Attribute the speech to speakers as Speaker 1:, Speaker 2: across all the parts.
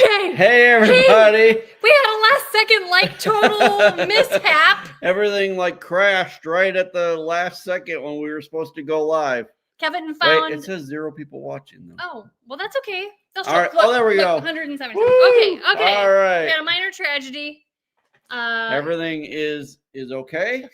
Speaker 1: Okay.
Speaker 2: Hey, everybody.
Speaker 1: Hey, we had a last second, total mishap.
Speaker 2: Everything, crashed right at the last second when we were supposed to go live.
Speaker 1: Kevin found...
Speaker 2: Wait, it says 0 people watching, though.
Speaker 1: Oh, well, that's okay.
Speaker 2: All right. Oh, there we go.
Speaker 1: 177.
Speaker 2: Woo!
Speaker 1: Okay.
Speaker 2: All right.
Speaker 1: We had a minor tragedy.
Speaker 2: Everything is okay.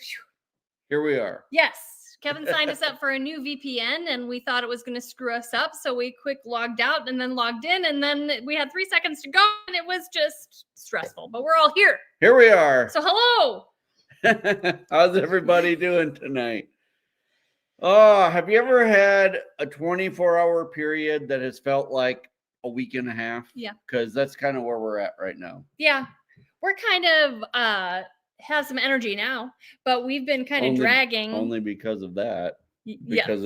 Speaker 2: Here we are.
Speaker 1: Yes. Kevin signed us up for a new VPN, and we thought it was going to screw us up, so we quick logged out and then logged in, and then we had 3 seconds to go, and it was just stressful. But we're all here.
Speaker 2: Here we are.
Speaker 1: So hello.
Speaker 2: How's everybody doing tonight? Oh, have you ever had a 24-hour period that has felt like a week and a half?
Speaker 1: Yeah.
Speaker 2: Because that's kind of where we're at right now.
Speaker 1: Yeah. We're kind of has some energy now, but we've been kind of dragging.
Speaker 2: Only because of that.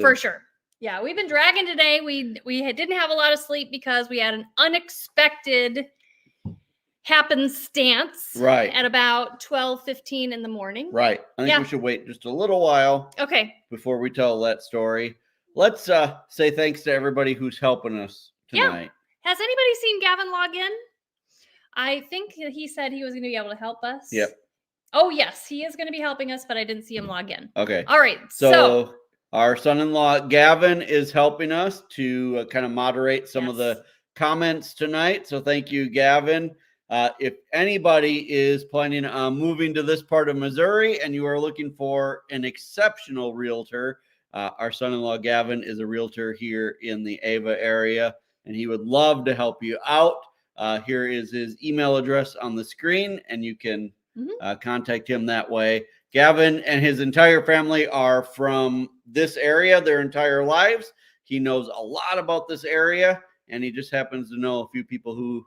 Speaker 1: For sure. Yeah, we've been dragging today. We didn't have a lot of sleep because we had an unexpected happenstance at about 12:15 in the morning.
Speaker 2: Right. I think we should wait just a little while.
Speaker 1: Okay.
Speaker 2: Before we tell that story. Let's say thanks to everybody who's helping us tonight.
Speaker 1: Yeah. Has anybody seen Gavin log in? I think he said he was going to be able to help us.
Speaker 2: Yep.
Speaker 1: Oh, yes, he is going to be helping us, but I didn't see him log in.
Speaker 2: Okay.
Speaker 1: All right.
Speaker 2: So our son-in-law, Gavin, is helping us to kind of moderate some of the comments tonight. So thank you, Gavin. If anybody is planning on moving to this part of Missouri and you are looking for an exceptional realtor, our son-in-law, Gavin, is a realtor here in the Ava area, and he would love to help you out. Here is his email address on the screen, and you can contact him that way. Gavin and his entire family are from this area their entire lives. He knows a lot about this area, and he just happens to know a few people who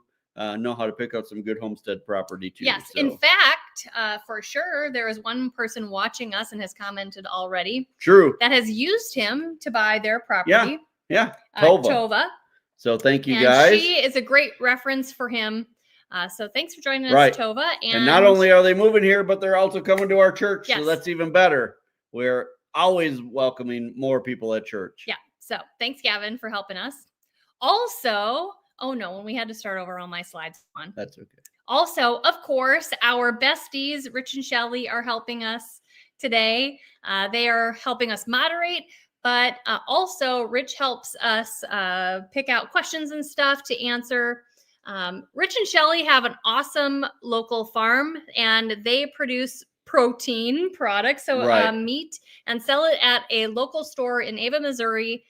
Speaker 2: know how to pick out some good homestead property too.
Speaker 1: Yes, so. In fact, for sure, there is one person watching us and has commented already.
Speaker 2: True.
Speaker 1: That has used him to buy their property.
Speaker 2: Yeah. Tova. So thank you, guys.
Speaker 1: She is a great reference for him. So thanks for joining us, Tova.
Speaker 2: And not only are they moving here, but they're also coming to our church.
Speaker 1: Yes.
Speaker 2: So that's even better. We're always welcoming more people at church.
Speaker 1: Yeah. So thanks, Gavin, for helping us. Also, oh no, when we had to start over, all my slides on.
Speaker 2: That's okay.
Speaker 1: Also, of course, our besties, Rich and Shelley, are helping us today. They are helping us moderate. But also, Rich helps us pick out questions and stuff to answer. Rich and Shelley have an awesome local farm, and they produce protein products, so meat, and sell it at a local store in Ava, Missouri.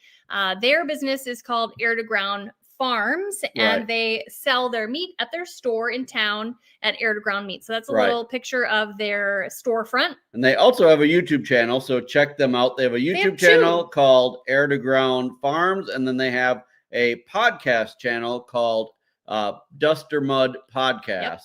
Speaker 1: Their business is called Air to Ground Farms, and they sell their meat at their store in town at Air to Ground Meat. So that's a little picture of their storefront.
Speaker 2: And they also have a YouTube channel, so check them out. They have a YouTube channel called Air to Ground Farms, and then they have a podcast channel called Duster Mud Podcast. Yep.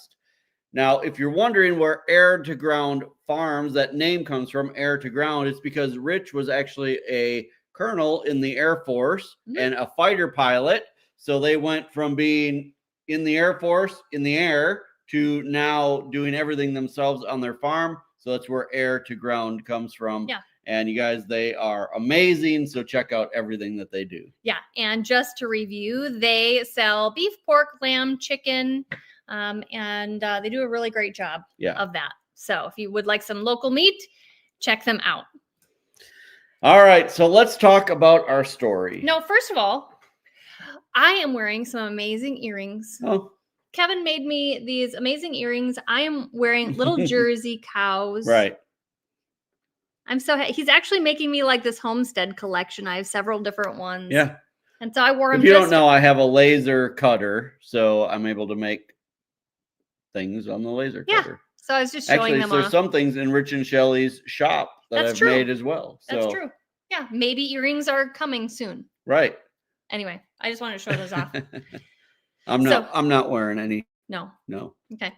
Speaker 2: Now, if you're wondering where Air to Ground Farms, that name comes from, Air to Ground, it's because Rich was actually a colonel in the Air Force and a fighter pilot. So they went from being in the Air Force, in the air, to now doing everything themselves on their farm. So that's where Air to Ground comes from.
Speaker 1: Yeah.
Speaker 2: And you guys, they are amazing. So check out everything that they do.
Speaker 1: Yeah. And just to review, they sell beef, pork, lamb, chicken, and they do a really great job of that. So if you would like some local meat, check them out.
Speaker 2: All right. So let's talk about our story.
Speaker 1: No, first of all, I am wearing some amazing earrings.
Speaker 2: Oh.
Speaker 1: Kevin made me these amazing earrings. I am wearing little Jersey cows.
Speaker 2: Right.
Speaker 1: I'm so he's actually making me like this homestead collection. I have several different ones.
Speaker 2: Yeah.
Speaker 1: And so I wore them.
Speaker 2: If you don't know, I have a laser cutter, so I'm able to make things on the laser cutter.
Speaker 1: So I was just showing them off.
Speaker 2: There's some things in Rich and Shelley's shop that I've made as well. So.
Speaker 1: That's true. Yeah. Maybe earrings are coming soon.
Speaker 2: Right.
Speaker 1: Anyway, I just wanted to show those off.
Speaker 2: I'm not wearing any.
Speaker 1: No. Okay.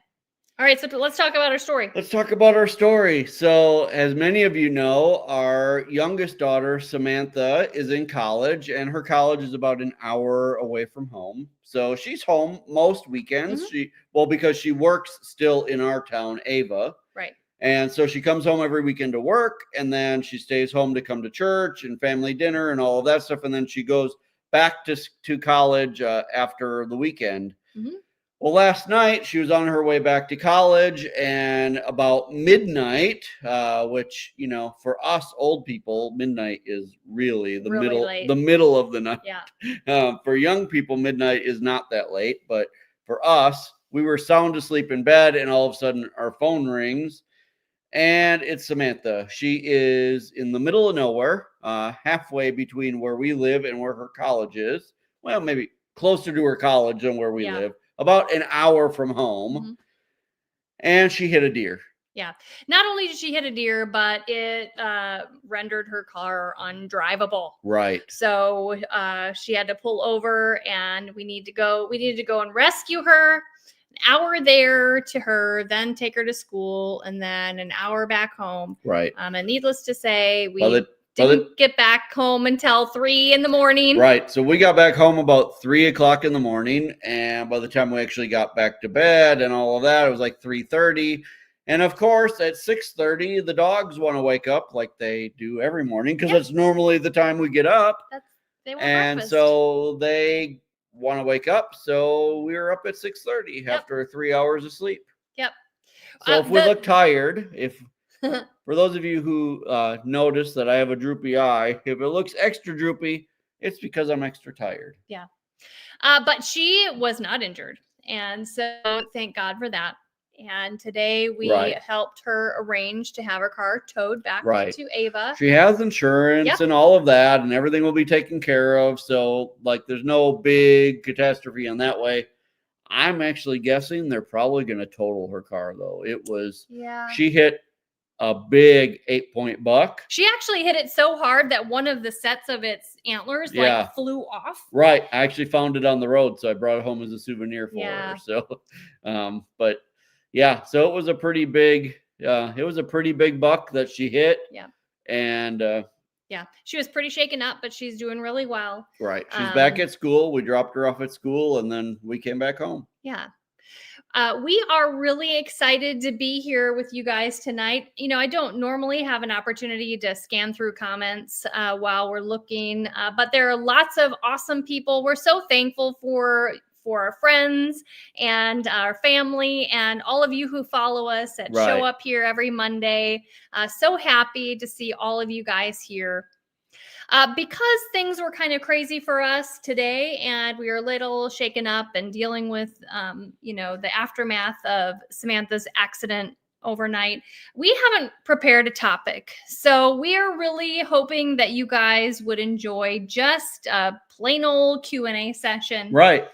Speaker 2: All
Speaker 1: right, so let's talk about our story.
Speaker 2: Let's talk about our story. So, as many of you know, our youngest daughter, Samantha, is in college, and her college is about an hour away from home. So she's home most weekends. Because she works still in our town, Ava.
Speaker 1: Right.
Speaker 2: And so she comes home every weekend to work, and then she stays home to come to church and family dinner and all of that stuff. And then she goes back to college after the weekend. Well, last night she was on her way back to college, and about midnight, which, you know, for us old people, midnight is really the
Speaker 1: Really late.
Speaker 2: middle of the night.
Speaker 1: Yeah.
Speaker 2: For young people, midnight is not that late, but for us, we were sound asleep in bed, and all of a sudden our phone rings, and it's Samantha. She is in the middle of nowhere, halfway between where we live and where her college is. Well, maybe closer to her college than where we live. About an hour from home.
Speaker 1: Mm-hmm.
Speaker 2: And she hit a deer.
Speaker 1: Yeah. Not only did she hit a deer, but it rendered her car undrivable.
Speaker 2: Right.
Speaker 1: So she had to pull over, and we needed to go and rescue her. An hour there to her, then take her to school, and then an hour back home.
Speaker 2: Right.
Speaker 1: And needless to say, we didn't get back home until 3 a.m.
Speaker 2: Right. So we got back home about 3 o'clock in the morning. And by the time we actually got back to bed and all of that, it was like 3:30. And of course, at 6:30, the dogs want to wake up like they do every morning, because that's normally the time we get up.
Speaker 1: They want
Speaker 2: and
Speaker 1: breakfast.
Speaker 2: So they want to wake up. So we were up at 6:30 after 3 hours of sleep.
Speaker 1: Yep.
Speaker 2: So if we look tired, for those of you who notice that I have a droopy eye, if it looks extra droopy, it's because I'm extra tired.
Speaker 1: Yeah. But she was not injured. And so thank God for that. And today we helped her arrange to have her car towed back to Ava.
Speaker 2: She has insurance and all of that, and everything will be taken care of. So, like, there's no big catastrophe on that way. I'm actually guessing they're probably going to total her car, though. She hit a big 8-point buck.
Speaker 1: She actually hit it so hard that one of the sets of its antlers flew off.
Speaker 2: Right. I actually found it on the road, so I brought it home as a souvenir for her. So, but yeah, so it was a pretty big, buck that she hit.
Speaker 1: Yeah.
Speaker 2: And
Speaker 1: she was pretty shaken up, but she's doing really well.
Speaker 2: Right. She's back at school. We dropped her off at school, and then we came back home.
Speaker 1: Yeah. We are really excited to be here with you guys tonight. You know, I don't normally have an opportunity to scan through comments while we're looking, but there are lots of awesome people. We're so thankful for our friends and our family and all of you who follow us that show up here every Monday. So happy to see all of you guys here. Because things were kind of crazy for us today, and we were a little shaken up and dealing with, the aftermath of Samantha's accident overnight, we haven't prepared a topic. So we are really hoping that you guys would enjoy just a plain old Q&A session.
Speaker 2: Right.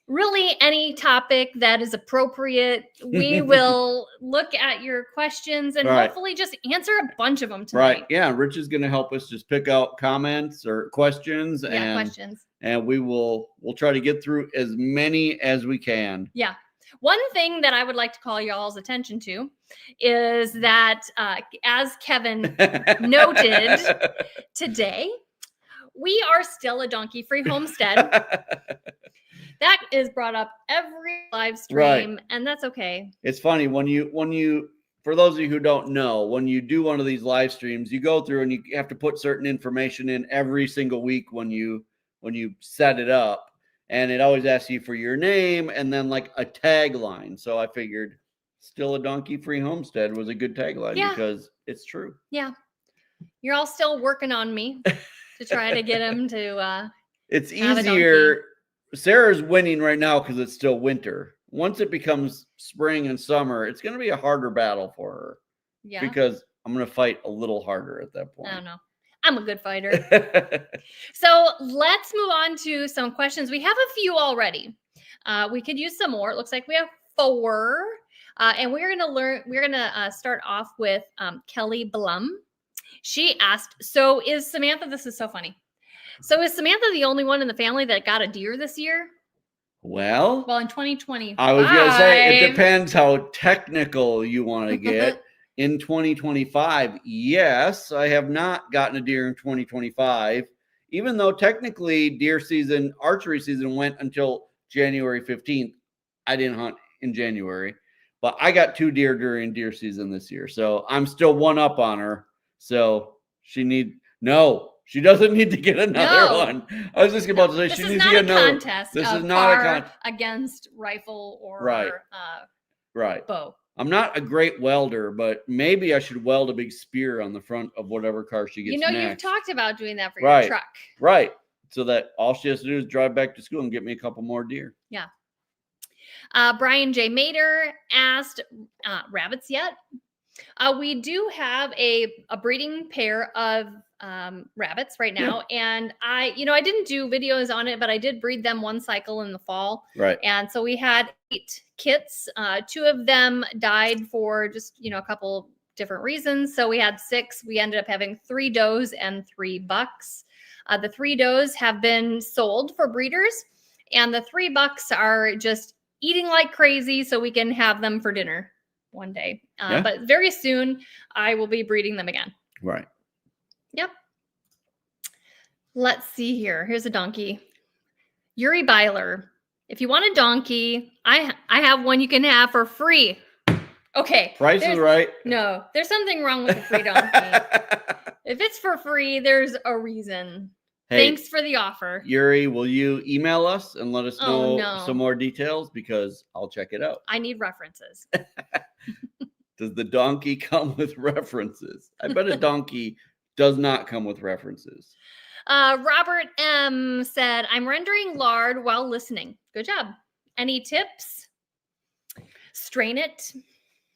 Speaker 1: Really any topic that is appropriate. We will look at your questions and hopefully just answer a bunch of them tonight.
Speaker 2: Right. Yeah. Rich is going to help us just pick out comments or questions. And we'll try to get through as many as we can.
Speaker 1: Yeah. One thing that I would like to call y'all's attention to is that, as Kevin noted today, we are still a donkey-free homestead. That is brought up every live stream, and that's okay.
Speaker 2: It's funny when you, for those of you who don't know, when you do one of these live streams, you go through and you have to put certain information in every single week when you set it up, and it always asks you for your name and then like a tagline. So I figured still a donkey-free homestead was a good tagline because it's true.
Speaker 1: Yeah. You're all still working on me to try to get him to
Speaker 2: it's easier. Sarah's winning right now because it's still winter. Once it becomes spring and summer, it's going to be a harder battle for her. Yeah. Because I'm going to fight a little harder at that point.
Speaker 1: I don't know. I'm a good fighter. So let's move on to some questions. We have a few already. We could use some more. It looks like we have 4. And we're going to start off with Kelly Blum. She asked, so is Samantha, this is so funny. So is Samantha the only one in the family that got a deer this year?
Speaker 2: Well,
Speaker 1: in 2020,
Speaker 2: I was going to say, it depends how technical you want to get. In 2025, yes, I have not gotten a deer in 2025, even though technically archery season went until January 15th. I didn't hunt in January, but I got 2 deer during deer season this year. So I'm still one up on her. So she She doesn't need to get another
Speaker 1: No.
Speaker 2: one. I was just about to say she needs to get another.
Speaker 1: Contest.
Speaker 2: This
Speaker 1: of
Speaker 2: is not a
Speaker 1: car
Speaker 2: contest
Speaker 1: against rifle or
Speaker 2: right.
Speaker 1: bow.
Speaker 2: I'm not a great welder, but maybe I should weld a big spear on the front of whatever car she gets next.
Speaker 1: You've talked about doing that for your truck.
Speaker 2: Right. So that all she has to do is drive back to school and get me a couple more deer.
Speaker 1: Yeah. Brian J. Mader asked, rabbits yet? We do have a breeding pair of rabbits right now. Yeah. And I didn't do videos on it, but I did breed them one cycle in the fall.
Speaker 2: Right.
Speaker 1: And so we had 8 kits. 2 of them died for just, a couple different reasons. So we had 6. We ended up having 3 does and 3 bucks. The 3 does have been sold for breeders, and the 3 bucks are just eating like crazy so we can have them for dinner one day. But very soon I will be breeding them again.
Speaker 2: Right.
Speaker 1: Yep. Let's see here. Here's a donkey. Yuri Byler. If you want a donkey, I have one you can have for free. Okay.
Speaker 2: Price is right.
Speaker 1: No, there's something wrong with the free donkey. If it's for free, there's a reason. Hey, thanks for the offer.
Speaker 2: Yuri, will you email us and let us know some more details? Because I'll check it out.
Speaker 1: I need references.
Speaker 2: Does the donkey come with references? I bet a donkey does not come with references.
Speaker 1: Robert M. said, I'm rendering lard while listening. Good job. Any tips? Strain it.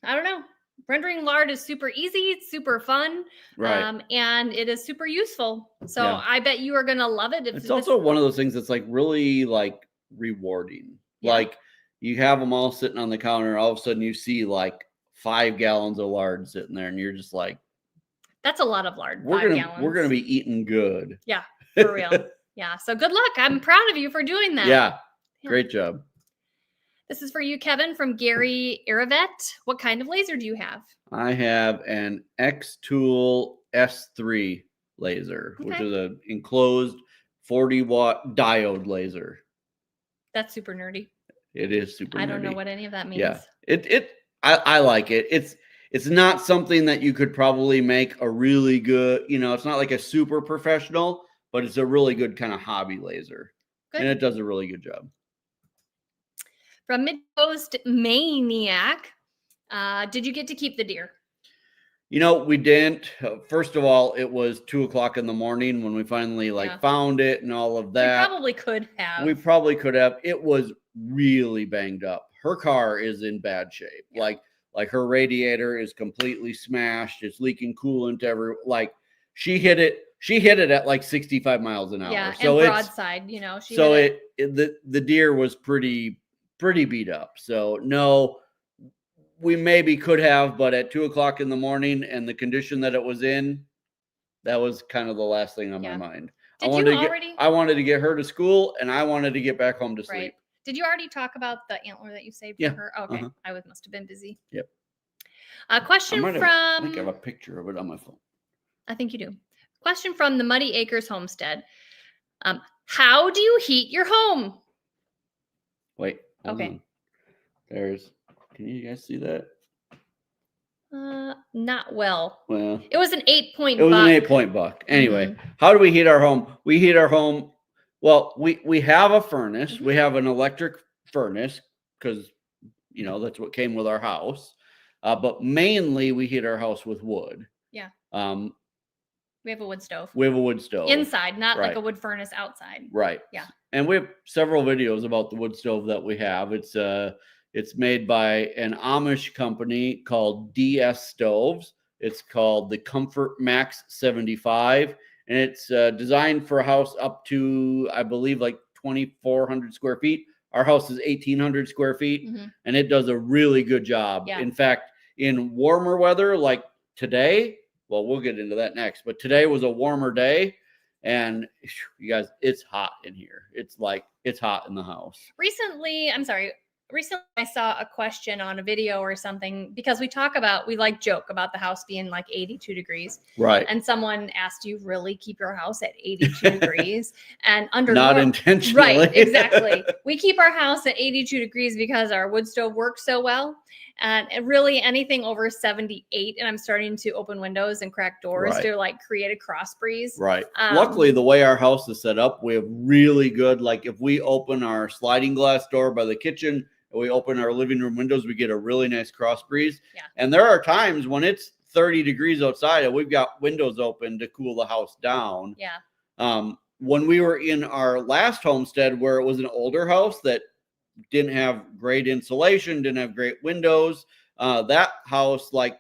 Speaker 1: I don't know. Rendering lard is super easy. It's super fun.
Speaker 2: Right.
Speaker 1: And it is super useful. So I bet you are going to love it.
Speaker 2: It's also one of those things that's like really like rewarding. Yeah. Like you have them all sitting on the counter. And all of a sudden you see like 5 gallons of lard sitting there and you're just like,
Speaker 1: that's a lot of lard.
Speaker 2: We're going to be eating good.
Speaker 1: Yeah, for real. Yeah. So good luck. I'm proud of you for doing that.
Speaker 2: Yeah. Great job.
Speaker 1: This is for you, Kevin, from Gary Iravet. What kind of laser do you have?
Speaker 2: I have an X-Tool S3 laser, which is an enclosed 40-watt diode laser.
Speaker 1: That's super nerdy.
Speaker 2: It is super nerdy.
Speaker 1: I don't know what any of that means.
Speaker 2: Yeah. I like it. It's not something that you could probably make a really good, it's not like a super professional, but it's a really good kind of hobby laser. Good. And it does a really good job.
Speaker 1: From Midcoast Maniac, did you get to keep the deer?
Speaker 2: We didn't. First of all, it was 2:00 in the morning when we finally found it and all of that.
Speaker 1: We probably could have.
Speaker 2: It was really banged up. Her car is in bad shape. Yeah. Like her radiator is completely smashed. It's leaking coolant she hit it at like 65 miles an hour.
Speaker 1: Yeah, so and broadside,
Speaker 2: the deer was pretty beat up. So no, we maybe could have, but at 2:00 in the morning and the condition that it was in, that was kind of the last thing on my mind. I wanted to get her to school and I wanted to get back home to sleep.
Speaker 1: Did you already talk about the antler that you saved for her? Okay. Uh-huh. I must have been busy.
Speaker 2: Yep.
Speaker 1: A question from...
Speaker 2: I think I have a picture of it on my phone.
Speaker 1: I think you do. Question from the Muddy Acres Homestead. How do you heat your home?
Speaker 2: Wait. Okay. Can you guys see that?
Speaker 1: Not well.
Speaker 2: Well.
Speaker 1: It was an 8-point buck.
Speaker 2: It was an 8-point buck. Anyway, How do we heat our home? We heat our home... Well, we have a furnace. We have an electric furnace because, that's what came with our house. But mainly we heat our house with wood.
Speaker 1: Yeah. We have a wood stove. Inside, not like a wood furnace outside.
Speaker 2: Right.
Speaker 1: Yeah.
Speaker 2: And we have several videos about the wood stove that we have. It's made by an Amish company called DS Stoves. It's called the Comfort Max 75. And it's designed for a house up to, I believe, like 2,400 square feet. Our house is 1,800 square feet, and it does a really good job. Yeah. In fact, in warmer weather like today, well, we'll get into that next, but today was a warmer day, and you guys, it's hot in here. It's hot in the house. Recently,
Speaker 1: I saw a question on a video or something because we joke about the house being like 82 degrees.
Speaker 2: Right.
Speaker 1: And someone asked, you really keep your house at 82 degrees? And
Speaker 2: not intentionally.
Speaker 1: Right, exactly. We keep our house at 82 degrees because our wood stove works so well. And really anything over 78, and I'm starting to open windows and crack doors
Speaker 2: Right.
Speaker 1: to like create a cross breeze.
Speaker 2: Right. Luckily, the way our house is set up, we have really good, like if we open our sliding glass door by the kitchen and we open our living room windows, we get a really nice cross breeze.
Speaker 1: Yeah.
Speaker 2: And there are times when it's 30 degrees outside and we've got windows open to cool the house down.
Speaker 1: Yeah.
Speaker 2: When we were in our last homestead where it was an older house that didn't have great insulation, didn't have great windows, that house, like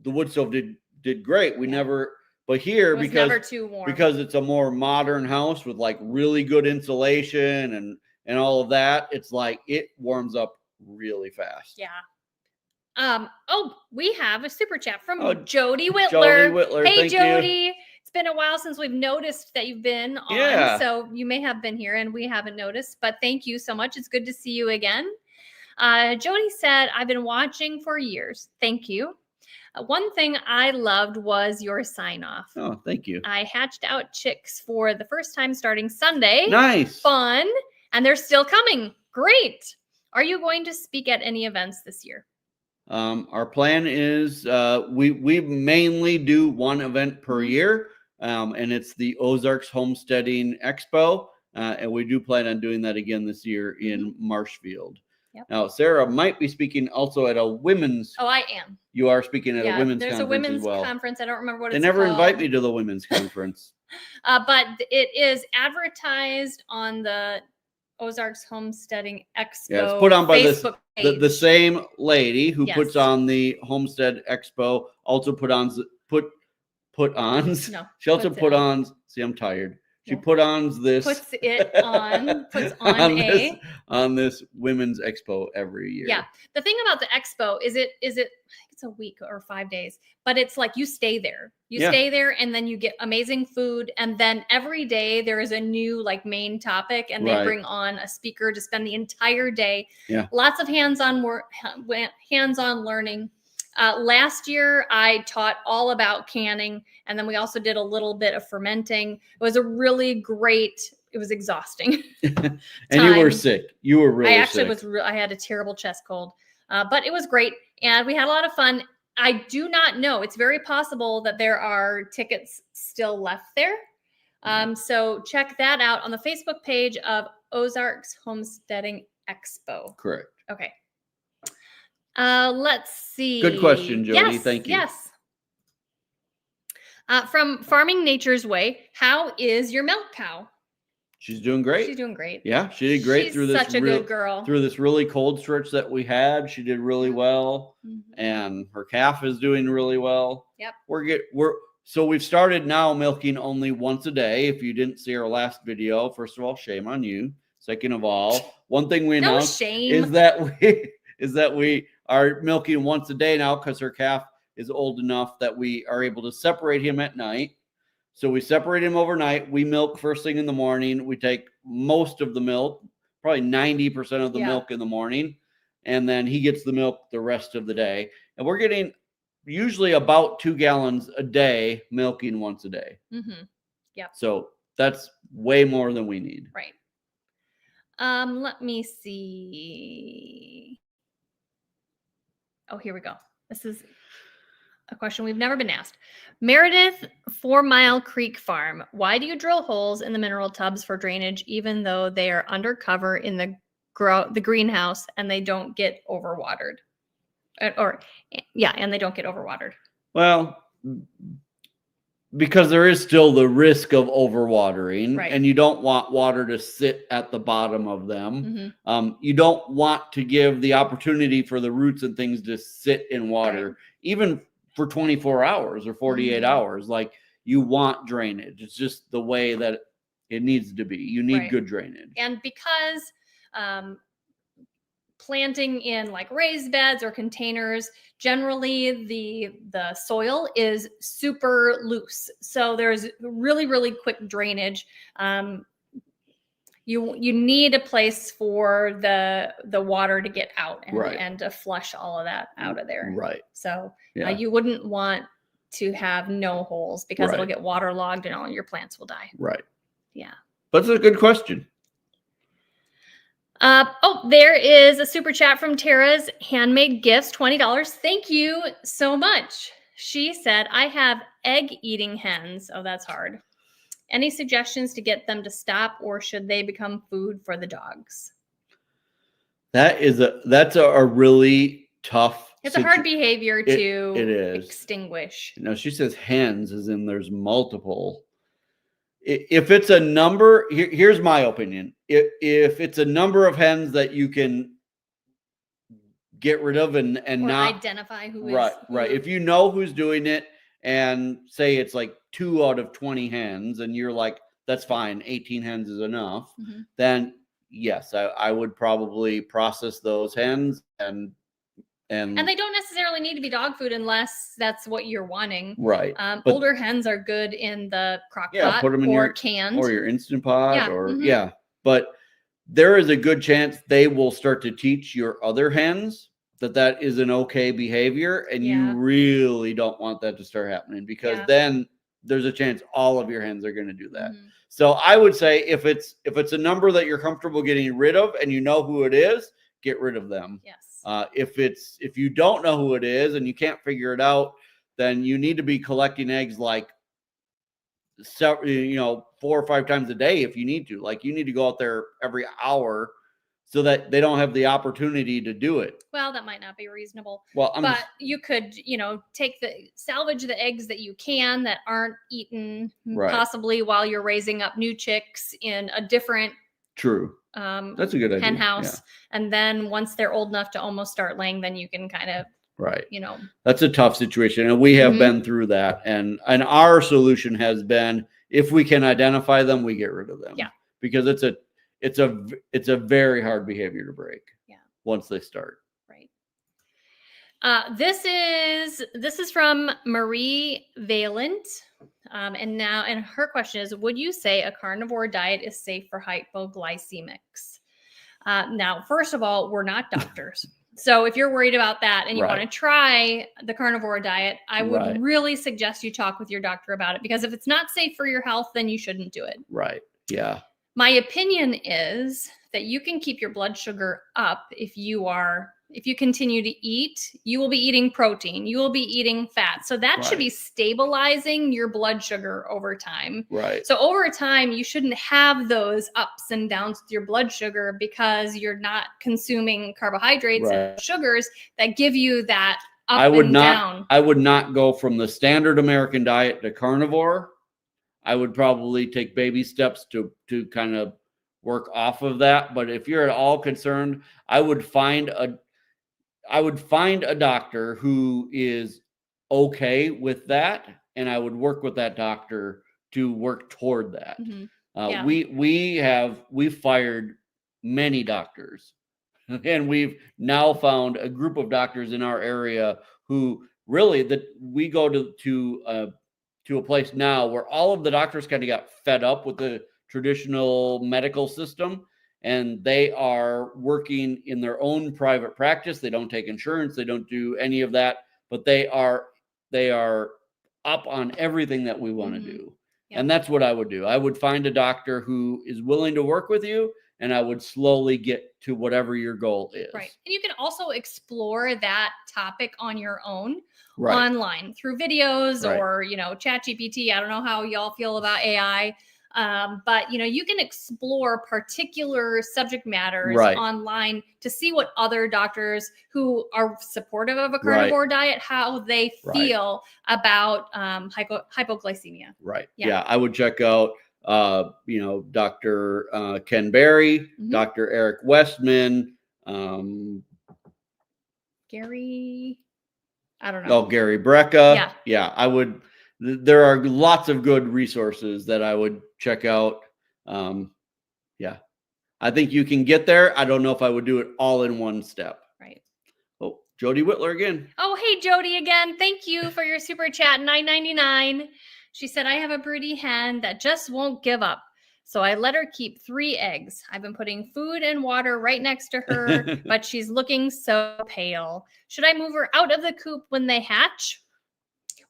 Speaker 2: the wood stove did great. We never, but here, because
Speaker 1: never too warm,
Speaker 2: because it's a more modern house with like really good insulation and all of that, it's like it warms up really fast.
Speaker 1: Yeah. Oh, we have a super chat from
Speaker 2: Oh,
Speaker 1: Jody Whitler.
Speaker 2: Jody Whitler,
Speaker 1: Hey,
Speaker 2: thank
Speaker 1: Jody.
Speaker 2: you.
Speaker 1: It's been a while since we've noticed that you've been on.
Speaker 2: Yeah.
Speaker 1: So you may have been here and we haven't noticed, but thank you so much. It's good to see you again. Jody said, I've been watching for years. Thank you. One thing I loved was your sign off.
Speaker 2: Oh, thank you.
Speaker 1: I hatched out chicks for the first time starting Sunday.
Speaker 2: Nice.
Speaker 1: Fun. And they're still coming. Great. Are you going to speak at any events this year?
Speaker 2: Our plan is we mainly do one event per year, and it's the Ozarks Homesteading Expo, and we do plan on doing that again this year in Marshfield.
Speaker 1: Yep.
Speaker 2: Now, Sarah might be speaking also at a women's.
Speaker 1: Oh, I am.
Speaker 2: You are speaking at a women's
Speaker 1: there's
Speaker 2: conference
Speaker 1: a women's
Speaker 2: as well.
Speaker 1: conference. I don't remember what
Speaker 2: They
Speaker 1: it's
Speaker 2: never
Speaker 1: called.
Speaker 2: invite me to the women's conference.
Speaker 1: But it is advertised on the Ozarks Homesteading Expo.
Speaker 2: Yeah, it's put on by
Speaker 1: Facebook page.
Speaker 2: the same lady who
Speaker 1: Yes.
Speaker 2: puts on the Homestead Expo. Also put on.
Speaker 1: No,
Speaker 2: She also
Speaker 1: puts it
Speaker 2: put
Speaker 1: on.
Speaker 2: on. See, I'm tired. She
Speaker 1: Yeah.
Speaker 2: put on this.
Speaker 1: Puts it on. Puts on
Speaker 2: on this women's expo every year.
Speaker 1: Yeah. The thing about the expo is I think it's a week or 5 days, but it's like you stay there. You stay there and then you get amazing food. And then every day there is a new like main topic and they bring on a speaker to spend the entire day.
Speaker 2: Yeah.
Speaker 1: Lots of hands-on work, hands-on learning. Last year I taught all about canning and then we also did a little bit of fermenting. It was a really great, it was exhausting.
Speaker 2: And you were sick. You were really sick.
Speaker 1: I actually was I had a terrible chest cold, but it was great. And we had a lot of fun. I do not know. It's very possible that there are tickets still left there. So check that out on the Facebook page of Ozarks Homesteading Expo.
Speaker 2: Correct.
Speaker 1: Okay. Let's see.
Speaker 2: Good question, Jody.
Speaker 1: Yes,
Speaker 2: Thank you.
Speaker 1: Yes. From Farming Nature's Way, how is your milk cow?
Speaker 2: She's doing great.
Speaker 1: She's doing great.
Speaker 2: Yeah, she did great
Speaker 1: She's
Speaker 2: through this.
Speaker 1: Such a good girl.
Speaker 2: Through this really cold stretch that we had, she did really well, and her calf is doing really well.
Speaker 1: Yep.
Speaker 2: So we've started now milking only once a day. If you didn't see our last video, first of all, shame on you. Second of all, one thing we announced is that we are milking once a day now because her calf is old enough that we are able to separate him at night. So we separate him overnight. We milk first thing in the morning. We take most of the milk, probably 90% of the milk in the morning. And then he gets the milk the rest of the day. And we're getting usually about 2 gallons a day milking once a day.
Speaker 1: Yeah.
Speaker 2: So that's way more than we need.
Speaker 1: Right. Let me see. Oh, here we go. This is a question we've never been asked. Meredith, 4 Mile Creek Farm. Why do you drill holes in the mineral tubs for drainage, even though they are undercover in the greenhouse and they don't get overwatered? And they don't get overwatered.
Speaker 2: Well, because there is still the risk of overwatering, and you don't want water to sit at the bottom of them. You don't want to give the opportunity for the roots and things to sit in water, even for 24 hours or 48 hours. Like, you want drainage. It's just the way that it needs to be. You need good drainage.
Speaker 1: And because planting in like raised beds or containers, generally the soil is super loose. So there's really, really quick drainage. You need a place for the water to get out and to flush all of that out of there.
Speaker 2: Right.
Speaker 1: So you wouldn't want to have no holes because it'll get waterlogged and all your plants will die.
Speaker 2: Right.
Speaker 1: Yeah.
Speaker 2: But it's a good question.
Speaker 1: There is a super chat from Tara's Handmade Gifts, $20. Thank you so much. She said, I have egg-eating hens. Oh, that's hard. Any suggestions to get them to stop, or should they become food for the dogs?
Speaker 2: That's a really tough.
Speaker 1: It's a hard behavior to
Speaker 2: it is.
Speaker 1: extinguish.
Speaker 2: You know, she says hens, as in there's multiple. If it's a number, here's my opinion. If it's a number of hens that you can get rid of and
Speaker 1: Or
Speaker 2: not
Speaker 1: identify who
Speaker 2: right,
Speaker 1: is
Speaker 2: right. If you know who's doing it, and say it's like 2 out of 20 hens, and you're like, that's fine, 18 hens is enough, then yes, I would probably process those hens and
Speaker 1: they don't necessarily need to be dog food unless that's what you're wanting.
Speaker 2: Right.
Speaker 1: Older hens are good in the crock pot,
Speaker 2: put them in
Speaker 1: or
Speaker 2: your
Speaker 1: canned,
Speaker 2: or your Instant Pot,
Speaker 1: Yeah,
Speaker 2: or but there is a good chance they will start to teach your other hens that is an okay behavior, and you really don't want that to start happening, because then there's a chance all of your hens are going to do that. So I would say if it's a number that you're comfortable getting rid of and you know who it is, get rid of them.
Speaker 1: Yes.
Speaker 2: If you don't know who it is and you can't figure it out, then you need to be collecting eggs like 4 or 5 times a day if you need to. Like, you need to go out there every hour so that they don't have the opportunity to do it.
Speaker 1: Well, that might not be reasonable.
Speaker 2: Well,
Speaker 1: you could, salvage the eggs that you can that aren't eaten, possibly while you're raising up new chicks in a different
Speaker 2: true. That's a good idea.
Speaker 1: hen house. And then once they're old enough to almost start laying, then you can kind of,
Speaker 2: that's a tough situation. And we have been through that. And our solution has been, if we can identify them, we get rid of them.
Speaker 1: Yeah.
Speaker 2: Because it's a very hard behavior to break.
Speaker 1: Yeah.
Speaker 2: Once they start.
Speaker 1: Right. This is from Marie Valent. And her question is, would you say a carnivore diet is safe for hypoglycemics? Now, first of all, we're not doctors. So if you're worried about that and you want to try the carnivore diet, I would really suggest you talk with your doctor about it, because if it's not safe for your health, then you shouldn't do it.
Speaker 2: Right. Yeah.
Speaker 1: My opinion is that you can keep your blood sugar up if you continue to eat. You will be eating protein, you will be eating fat. So that should be stabilizing your blood sugar over time.
Speaker 2: Right.
Speaker 1: So over time, you shouldn't have those ups and downs with your blood sugar, because you're not consuming carbohydrates and sugars that give you that up and down.
Speaker 2: I would not go from the standard American diet to carnivore. I would probably take baby steps to kind of work off of that. But if you're at all concerned, I would find a doctor who is okay with that, and I would work with that doctor to work toward that. We've fired many doctors, and we've now found a group of doctors in our area who really, that we go to a place now where all of the doctors kind of got fed up with the traditional medical system, and they are working in their own private practice. They don't take insurance. They don't do any of that, but they are up on everything that we want to do. Yeah. And that's what I would do. I would find a doctor who is willing to work with you, and I would slowly get to whatever your goal is.
Speaker 1: Right. And you can also explore that topic on your own online through videos or, ChatGPT. I don't know how y'all feel about AI. But you can explore particular subject matters online to see what other doctors who are supportive of a carnivore diet, how they feel about hypoglycemia.
Speaker 2: Right. Yeah. I would check out, Dr. Ken Berry, Dr. Eric Westman,
Speaker 1: Gary, I don't know.
Speaker 2: Oh, Gary Brecka. Yeah. I would. There are lots of good resources that I would check out. I think you can get there. I don't know if I would do it all in one step.
Speaker 1: Right.
Speaker 2: Oh, Jody Whitler again.
Speaker 1: Oh, hey, Jody again. Thank you for your super chat, $9.99. She said, I have a broody hen that just won't give up. So I let her keep 3 eggs. I've been putting food and water right next to her, but she's looking so pale. Should I move her out of the coop when they hatch?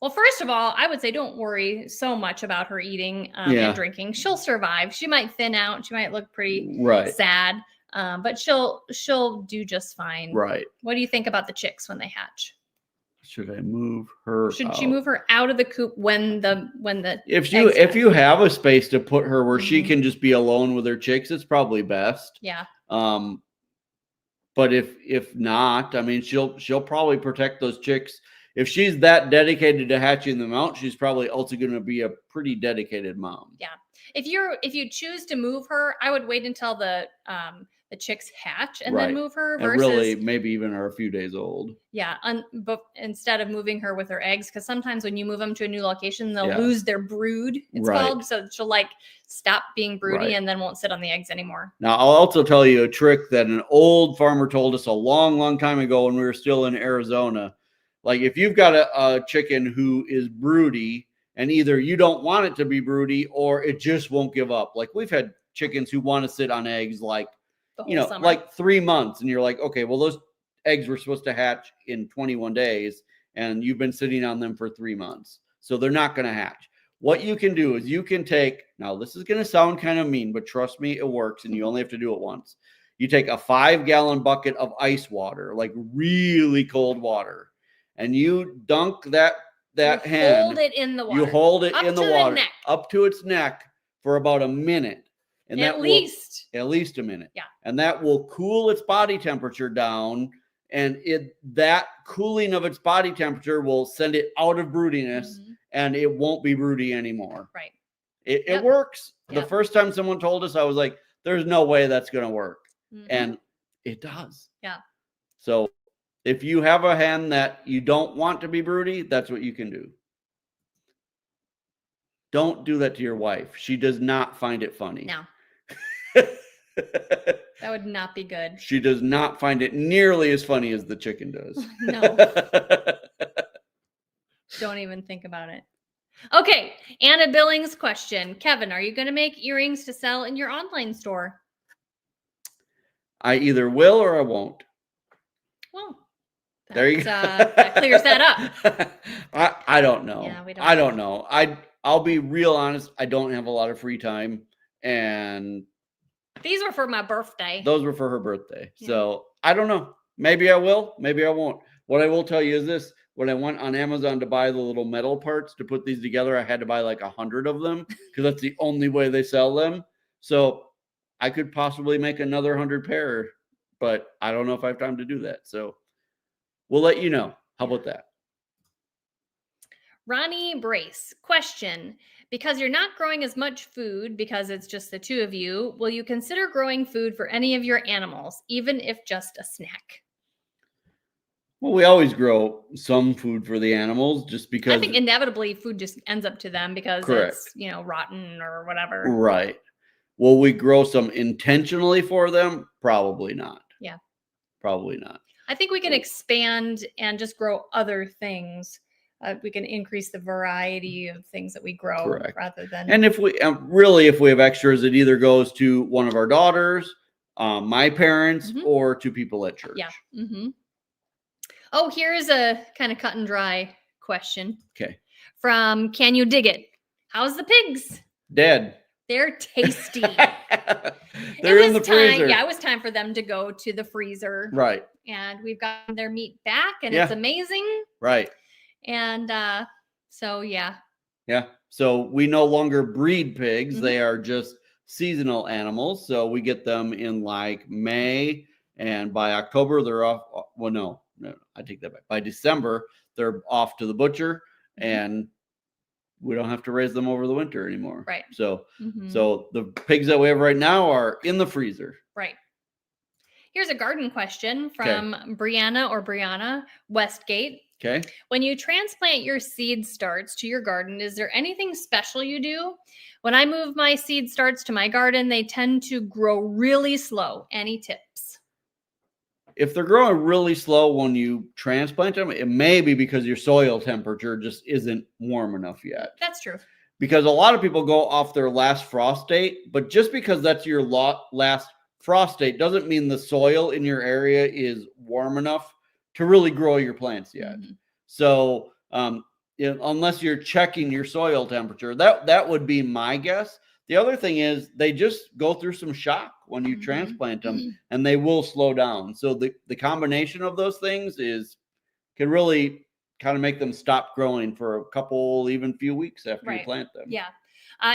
Speaker 1: Well, first of all, I would say don't worry so much about her eating and drinking. She'll survive. She might thin out. She might look pretty sad. But she'll do just fine.
Speaker 2: Right.
Speaker 1: What do you think about the chicks when they hatch?
Speaker 2: Should I move her?
Speaker 1: Should she move her out of the coop when the
Speaker 2: if
Speaker 1: eggs
Speaker 2: you
Speaker 1: hatch?
Speaker 2: have a space to put her where she
Speaker 1: Mhm.
Speaker 2: can just be alone with her chicks, it's probably best.
Speaker 1: Yeah.
Speaker 2: But if not, I mean, she'll probably protect those chicks. If she's that dedicated to hatching them out, she's probably also going to be a pretty dedicated mom.
Speaker 1: Yeah. If you choose to move her, I would wait until the chicks hatch and
Speaker 2: Right.
Speaker 1: then move her.
Speaker 2: And
Speaker 1: Versus,
Speaker 2: really, maybe even are a few days old.
Speaker 1: yeah, but instead of moving her with her eggs, because sometimes when you move them to a new location, they'll
Speaker 2: Yeah.
Speaker 1: lose their brood. It's
Speaker 2: Right.
Speaker 1: called, so she'll like stop being broody
Speaker 2: Right.
Speaker 1: and then won't sit on the eggs anymore.
Speaker 2: Now, I'll also tell you a trick that an old farmer told us a long, long time ago when we were still in Arizona. Like if you've got a chicken who is broody and either you don't want it to be broody or it just won't give up. Like we've had chickens who want to sit on eggs like,
Speaker 1: The whole summer.
Speaker 2: like 3 months. And you're like, okay, well, those eggs were supposed to hatch in 21 days and you've been sitting on them for 3 months. So they're not going to hatch. What you can do is you can take, now this is going to sound kind of mean, but trust me, it works and you only have to do it once. You take a 5-gallon bucket of ice water, like really cold water, and you dunk that hen.
Speaker 1: Hold it in the water.
Speaker 2: You hold it
Speaker 1: Up
Speaker 2: in the
Speaker 1: to the
Speaker 2: water
Speaker 1: neck.
Speaker 2: up to its neck for about a minute. And
Speaker 1: At
Speaker 2: that
Speaker 1: least.
Speaker 2: will, at least a minute.
Speaker 1: Yeah.
Speaker 2: And that will cool its body temperature down. And that cooling of its body temperature will send it out of broodiness.
Speaker 1: Mhm.
Speaker 2: And it won't be broody anymore.
Speaker 1: Right.
Speaker 2: It
Speaker 1: Yep.
Speaker 2: works.
Speaker 1: Yep.
Speaker 2: The first time someone told us, I was like, there's no way that's going to work.
Speaker 1: Mhm.
Speaker 2: And it does.
Speaker 1: Yeah.
Speaker 2: So if you have a hen that you don't want to be broody, that's what you can do. Don't do that to your wife. She does not find it funny.
Speaker 1: No. That would not be good.
Speaker 2: She does not find it nearly as funny as the chicken does.
Speaker 1: No. Don't even think about it. Okay, Anna Billings question. Kevin, are you going to make earrings to sell in your online store?
Speaker 2: I either will or I won't.
Speaker 1: Well,
Speaker 2: There you go.
Speaker 1: That clears that up.
Speaker 2: I don't know.
Speaker 1: Yeah, we don't
Speaker 2: I don't know. I'll be real honest. I don't have a lot of free time, and
Speaker 1: these were for my birthday.
Speaker 2: those were for her birthday.
Speaker 1: Yeah.
Speaker 2: So I don't know. Maybe I will. Maybe I won't. What I will tell you is this. When I went on Amazon to buy the little metal parts to put these together, I had to buy like 100 of them because that's the only way they sell them. So I could possibly make another 100 pair, but I don't know if I have time to do that. So we'll let you know. How about that?
Speaker 1: Ronnie Brace question. Because you're not growing as much food because it's just the two of you, will you consider growing food for any of your animals, even if just a snack?
Speaker 2: Well, we always grow some food for the animals just because.
Speaker 1: I think inevitably food just ends up to them because
Speaker 2: Correct.
Speaker 1: it's, rotten or whatever.
Speaker 2: Right. Will we grow some intentionally for them? Probably not.
Speaker 1: Yeah.
Speaker 2: Probably not.
Speaker 1: I think we can expand and just grow other things. We can increase the variety of things that we grow.
Speaker 2: Correct.
Speaker 1: Rather than.
Speaker 2: And if we if we have extras, it either goes to one of our daughters, my parents,
Speaker 1: Mhm.
Speaker 2: or to people at church.
Speaker 1: Yeah. Mm-hmm. Oh, here's a kind of cut and dry question.
Speaker 2: Okay.
Speaker 1: From Can You Dig It? How's the pigs?
Speaker 2: Dead.
Speaker 1: They're tasty.
Speaker 2: They're in the freezer.
Speaker 1: Yeah, it was time for them to go to the freezer.
Speaker 2: Right.
Speaker 1: And we've gotten their meat back, and
Speaker 2: Yeah.
Speaker 1: it's amazing.
Speaker 2: Right.
Speaker 1: And so, yeah.
Speaker 2: Yeah. So we no longer breed pigs.
Speaker 1: Mhm.
Speaker 2: They are just seasonal animals. So we get them in like May, and by October they're off. Well, no, I take that back. By December, they're off to the butcher,
Speaker 1: Mhm.
Speaker 2: and we don't have to raise them over the winter anymore.
Speaker 1: Right.
Speaker 2: So,
Speaker 1: Mhm.
Speaker 2: so the pigs that we have right now are in the freezer.
Speaker 1: Right. Here's a garden question from Brianna Westgate.
Speaker 2: Okay.
Speaker 1: When you transplant your seed starts to your garden, is there anything special you do? When I move my seed starts to my garden, they tend to grow really slow. Any tips?
Speaker 2: If they're growing really slow when you transplant them, it may be because your soil temperature just isn't warm enough yet.
Speaker 1: That's true.
Speaker 2: Because a lot of people go off their last frost date, but just because that's your last frost date doesn't mean the soil in your area is warm enough to really grow your plants yet.
Speaker 1: Mhm.
Speaker 2: So unless you're checking your soil temperature, that would be my guess. The other thing is they just go through some shock when you transplant them, and they will slow down. So the combination of those things can really kind of make them stop growing for a couple, even few weeks after you plant them.
Speaker 1: Yeah.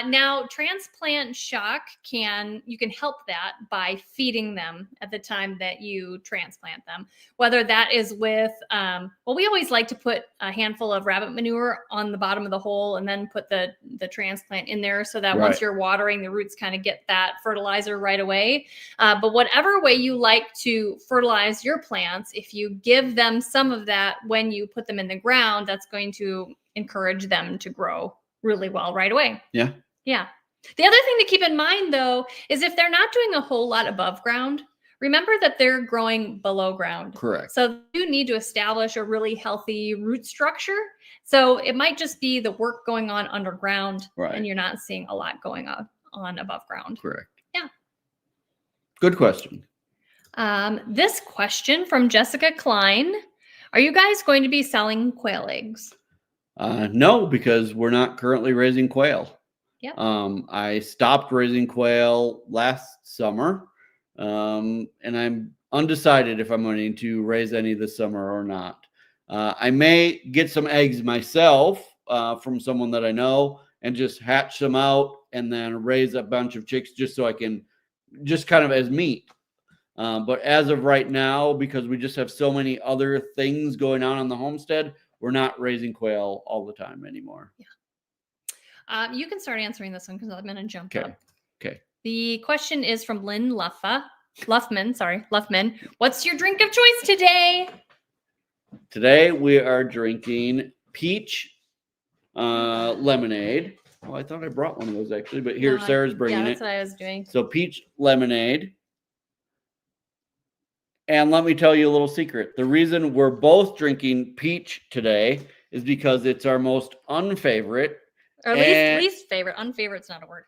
Speaker 1: Now, transplant shock you can help that by feeding them at the time that you transplant them. Whether that is with, we always like to put a handful of rabbit manure on the bottom of the hole and then put the transplant in there so that once you're watering, the roots kind of get that fertilizer right away. But whatever way you like to fertilize your plants, if you give them some of that when you put them in the ground, that's going to encourage them to grow really well right away.
Speaker 2: Yeah.
Speaker 1: Yeah. The other thing to keep in mind, though, is if they're not doing a whole lot above ground, remember that they're growing below ground.
Speaker 2: Correct.
Speaker 1: So you need to establish a really healthy root structure. So it might just be the work going on underground, and you're not seeing a lot going on above ground.
Speaker 2: Correct.
Speaker 1: Yeah.
Speaker 2: Good question.
Speaker 1: This question from Jessica Klein. Are you guys going to be selling quail eggs?
Speaker 2: No, because we're not currently raising quail.
Speaker 1: Yep.
Speaker 2: I stopped raising quail last summer, and I'm undecided if I'm going to raise any this summer or not. I may get some eggs myself from someone that I know and just hatch them out and then raise a bunch of chicks just so I can just kind of as meat. But as of right now, because we just have so many other things going on the homestead, we're not raising quail all the time anymore.
Speaker 1: Yeah. You can start answering this one because I'm going to jump up.
Speaker 2: Okay.
Speaker 1: The question is from Lynn Luffman. What's your drink of choice today?
Speaker 2: Today we are drinking peach lemonade. Oh, I thought I brought one of those actually, but here Sarah's bringing it.
Speaker 1: Yeah, that's what I was doing.
Speaker 2: So peach lemonade. And let me tell you a little secret. The reason we're both drinking peach today is because it's our most unfavorite.
Speaker 1: Or least favorite. Unfavorite's not a word.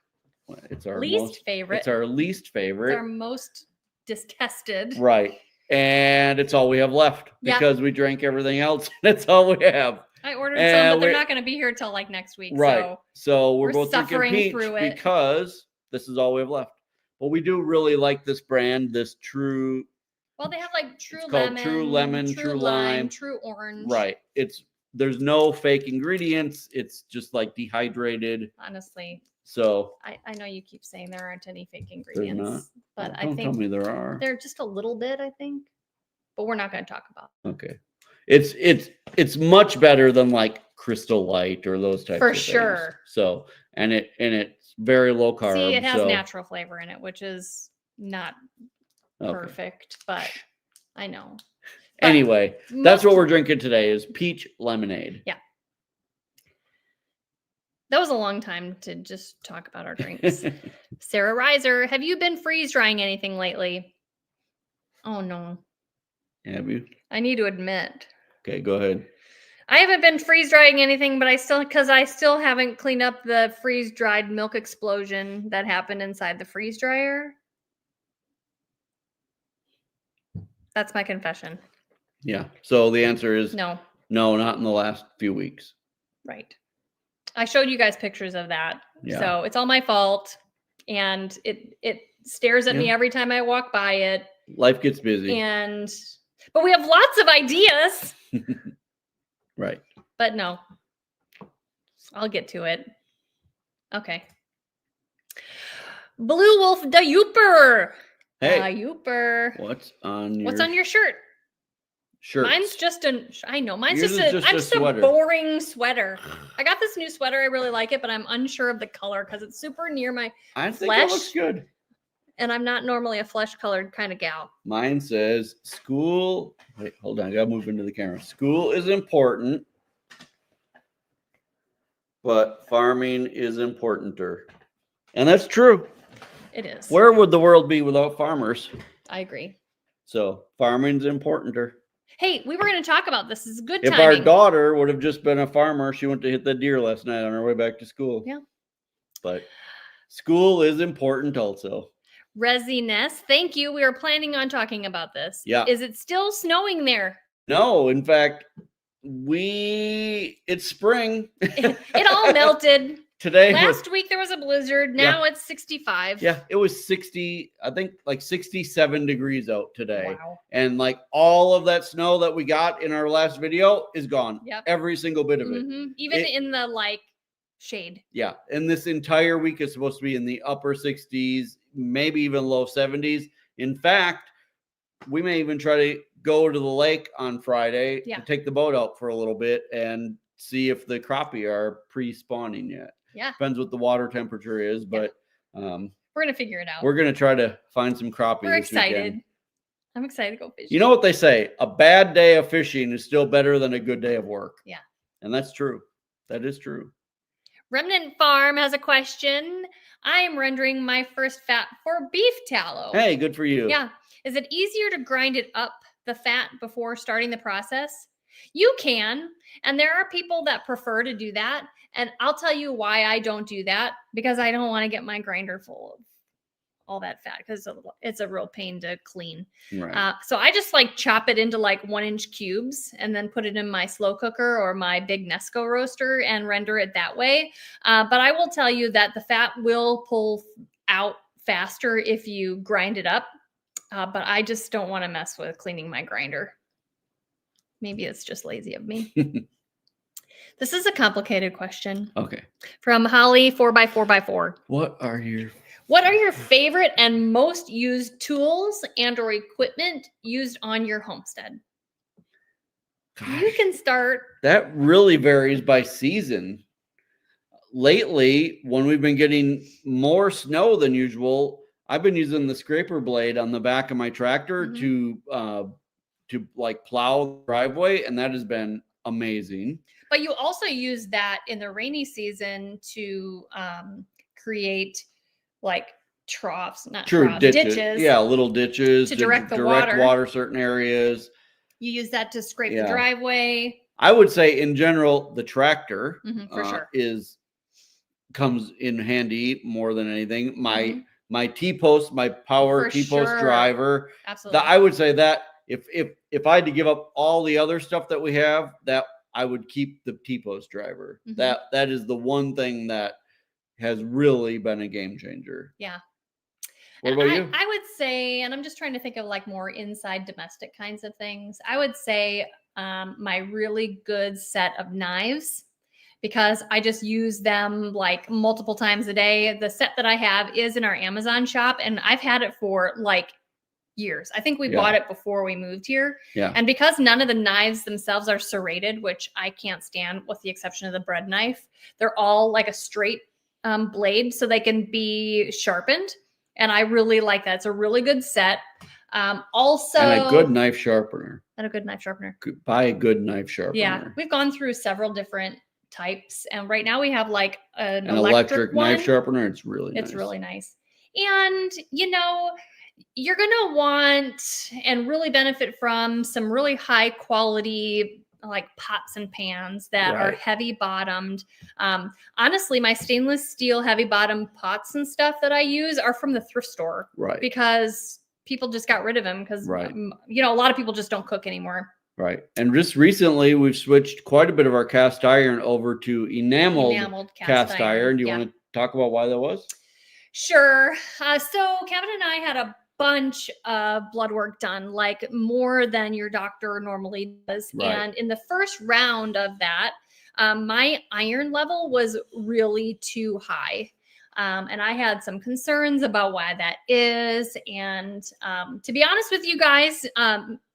Speaker 2: It's our
Speaker 1: least favorite.
Speaker 2: It's our least favorite.
Speaker 1: It's our most detested.
Speaker 2: Right. And it's all we have left because we drank everything else. That's all we have.
Speaker 1: I ordered some, but they're not going to be here till like next week.
Speaker 2: Right. So we're both
Speaker 1: suffering
Speaker 2: drinking peach
Speaker 1: through it
Speaker 2: because this is all we have left. But we do really like this brand, this True.
Speaker 1: Well, they have like True
Speaker 2: Lemon, True Lime,
Speaker 1: True Orange.
Speaker 2: Right. There's no fake ingredients. It's just like dehydrated.
Speaker 1: Honestly.
Speaker 2: So
Speaker 1: I know you keep saying there aren't any fake ingredients, but
Speaker 2: Don't tell me there are.
Speaker 1: They're just a little bit, I think. But we're not going to talk about it.
Speaker 2: Okay. It's much better than like Crystal Light or those types of things.
Speaker 1: For sure.
Speaker 2: So and it's very low carb.
Speaker 1: See, it has natural flavor in it, which is not perfect, but I know. But
Speaker 2: anyway, that's what we're drinking today is peach lemonade.
Speaker 1: Yeah. That was a long time to just talk about our drinks. Sarah Reiser, have you been freeze drying anything lately? Oh no.
Speaker 2: Have you?
Speaker 1: I need to admit.
Speaker 2: Okay, go ahead.
Speaker 1: I haven't been freeze drying anything, but I still haven't cleaned up the freeze dried milk explosion that happened inside the freeze dryer. That's my confession.
Speaker 2: Yeah. So the answer is
Speaker 1: no,
Speaker 2: not in the last few weeks.
Speaker 1: Right. I showed you guys pictures of that.
Speaker 2: Yeah.
Speaker 1: So it's all my fault. And it stares at me every time I walk by it.
Speaker 2: Life gets busy.
Speaker 1: But we have lots of ideas.
Speaker 2: Right.
Speaker 1: But no. I'll get to it. Okay. Blue Wolf da Yooper.
Speaker 2: Hey,
Speaker 1: Yooper.
Speaker 2: What's on your
Speaker 1: shirt?
Speaker 2: Shirt.
Speaker 1: Mine's just mine's
Speaker 2: Yours
Speaker 1: just a boring sweater. I got this new sweater. I really like it, but I'm unsure of the color because it's super near my
Speaker 2: I think
Speaker 1: flesh.
Speaker 2: it looks good.
Speaker 1: And I'm not normally a flesh colored kind of gal.
Speaker 2: Mine says school. Wait, hold on. I got to move into the camera. School is important, but farming is importanter. And that's true.
Speaker 1: It is.
Speaker 2: Where would the world be without farmers?
Speaker 1: I agree.
Speaker 2: So farming's importanter.
Speaker 1: Hey, we were going to talk about this. This is good
Speaker 2: timing. If our daughter would have just been a farmer, she went to hit the deer last night on her way back to school.
Speaker 1: Yeah.
Speaker 2: But school is important also.
Speaker 1: Resiness, thank you. We were planning on talking about this.
Speaker 2: Yeah.
Speaker 1: Is it still snowing there?
Speaker 2: No, in fact, it's spring.
Speaker 1: It all melted.
Speaker 2: today
Speaker 1: Last week there was a blizzard. Now it's 65.
Speaker 2: Yeah, it was 60, I think like 67 degrees out today.
Speaker 1: Wow.
Speaker 2: And like all of that snow that we got in our last video is gone.
Speaker 1: Yep.
Speaker 2: Every single bit of it.
Speaker 1: Even in the like shade.
Speaker 2: Yeah. And this entire week is supposed to be in the upper 60s, maybe even low 70s. In fact, we may even try to go to the lake on Friday to take the boat out for a little bit and see if the crappie are pre-spawning yet.
Speaker 1: Yeah.
Speaker 2: Depends what the water temperature is, but
Speaker 1: we're gonna figure it out.
Speaker 2: We're gonna try to find some crappie.
Speaker 1: We're excited. I'm excited to go fishing.
Speaker 2: You know what they say? A bad day of fishing is still better than a good day of work.
Speaker 1: Yeah.
Speaker 2: And that's true. That is true.
Speaker 1: Remnant Farm has a question. I am rendering my first fat for beef tallow.
Speaker 2: Hey, good for you.
Speaker 1: Yeah. Is it easier to grind it up, the fat, before starting the process? You can. And there are people that prefer to do that. And I'll tell you why I don't do that, because I don't want to get my grinder full of all that fat, because it's a real pain to clean.
Speaker 2: Right.
Speaker 1: So I just like chop it into like 1-inch cubes and then put it in my slow cooker or my big Nesco roaster and render it that way. But I will tell you that the fat will pull out faster if you grind it up. But I just don't want to mess with cleaning my grinder. Maybe it's just lazy of me. This is a complicated question.
Speaker 2: Okay.
Speaker 1: From Holly 4x4x4.
Speaker 2: What are your
Speaker 1: favorite and most used tools and or equipment used on your homestead?
Speaker 2: Gosh,
Speaker 1: you can start.
Speaker 2: That really varies by season. Lately, when we've been getting more snow than usual, I've been using the scraper blade on the back of my tractor to like plow the driveway, and that has been amazing.
Speaker 1: But you also use that in the rainy season to create like troughs, ditches.
Speaker 2: Yeah, little ditches
Speaker 1: to direct the water
Speaker 2: certain areas.
Speaker 1: You use that to scrape the driveway.
Speaker 2: I would say in general, the tractor
Speaker 1: for sure
Speaker 2: comes in handy more than anything. My T-post, my power T-post driver.
Speaker 1: Absolutely.
Speaker 2: I would say that if I had to give up all the other stuff that we have, that I would keep the T-post driver. That is the one thing that has really been a game changer.
Speaker 1: Yeah.
Speaker 2: What about you?
Speaker 1: I would say, and I'm just trying to think of like more inside domestic kinds of things. I would say my really good set of knives, because I just use them like multiple times a day. The set that I have is in our Amazon shop, and I've had it for like years. I think we bought it before we moved here.
Speaker 2: Yeah.
Speaker 1: And because none of the knives themselves are serrated, which I can't stand with the exception of the bread knife, they're all like a straight blade so they can be sharpened. And I really like that. It's a really good set. Also,
Speaker 2: and a good knife sharpener. Buy a good knife sharpener.
Speaker 1: Yeah. We've gone through several different types. And right now we have like an
Speaker 2: electric
Speaker 1: one.
Speaker 2: knife sharpener. It's really nice.
Speaker 1: It's really nice. And, you know, you're going to want and really benefit from some really high quality like pots and pans that are heavy bottomed. Honestly, my stainless steel heavy bottom pots and stuff that I use are from the thrift store.
Speaker 2: Right.
Speaker 1: Because people just got rid of them because, you know, a lot of people just don't cook anymore.
Speaker 2: Right. And just recently, we've switched quite a bit of our cast iron over to enameled cast iron. Do you want to talk about why that was?
Speaker 1: Sure. So Kevin and I had a bunch of blood work done, like more than your doctor normally does.
Speaker 2: Right.
Speaker 1: And in the first round of that, my iron level was really too high. And I had some concerns about why that is. And to be honest with you guys,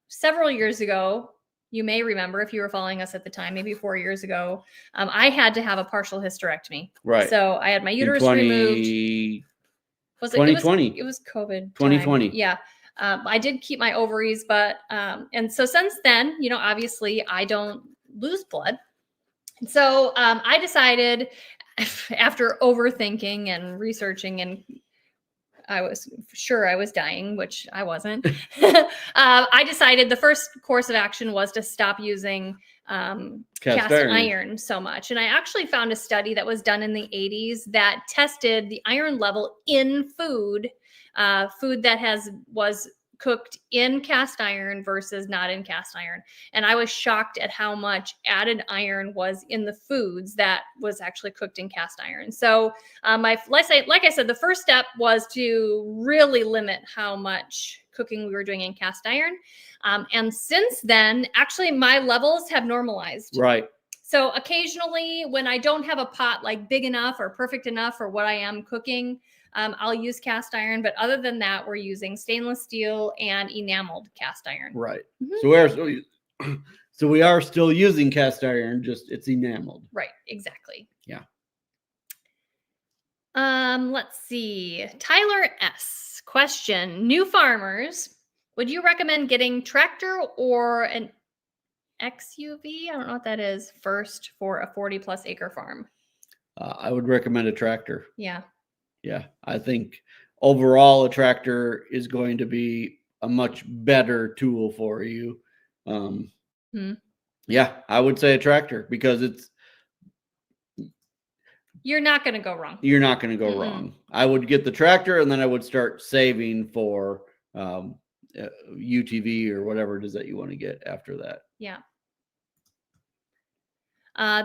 Speaker 1: several years ago, you may remember if you were following us at the time, maybe 4 years ago, I had to have a partial hysterectomy.
Speaker 2: Right.
Speaker 1: So I had my uterus removed. Was it
Speaker 2: 2020?
Speaker 1: It was COVID.
Speaker 2: 2020.
Speaker 1: Yeah. I did keep my ovaries, but and so since then, you know, obviously I don't lose blood. And so I decided after overthinking and researching, and I was sure I was dying, which I wasn't. I decided the first course of action was to stop using cast iron so much. And I actually found a study that was done in the 80s that tested the iron level in food that was cooked in cast iron versus not in cast iron. And I was shocked at how much added iron was in the foods that was actually cooked in cast iron. So like I said, the first step was to really limit how much cooking we were doing in cast iron. And since then, actually, my levels have normalized.
Speaker 2: Right.
Speaker 1: So occasionally when I don't have a pot like big enough or perfect enough for what I am cooking, I'll use cast iron. But other than that, we're using stainless steel and enameled cast iron.
Speaker 2: Right.
Speaker 1: Mm-hmm.
Speaker 2: So we are still using cast iron, just it's enameled.
Speaker 1: Right. Exactly.
Speaker 2: Yeah.
Speaker 1: Let's see. Tyler S. Question. New farmers, would you recommend getting tractor or an XUV? I don't know what that is. First for a 40+ acre farm.
Speaker 2: I would recommend a tractor.
Speaker 1: Yeah.
Speaker 2: Yeah. I think overall a tractor is going to be a much better tool for you. Yeah, I would say a tractor because
Speaker 1: you're not going to go wrong.
Speaker 2: You're not going to go wrong. I would get the tractor and then I would start saving for UTV or whatever it is that you want to get after that.
Speaker 1: Yeah.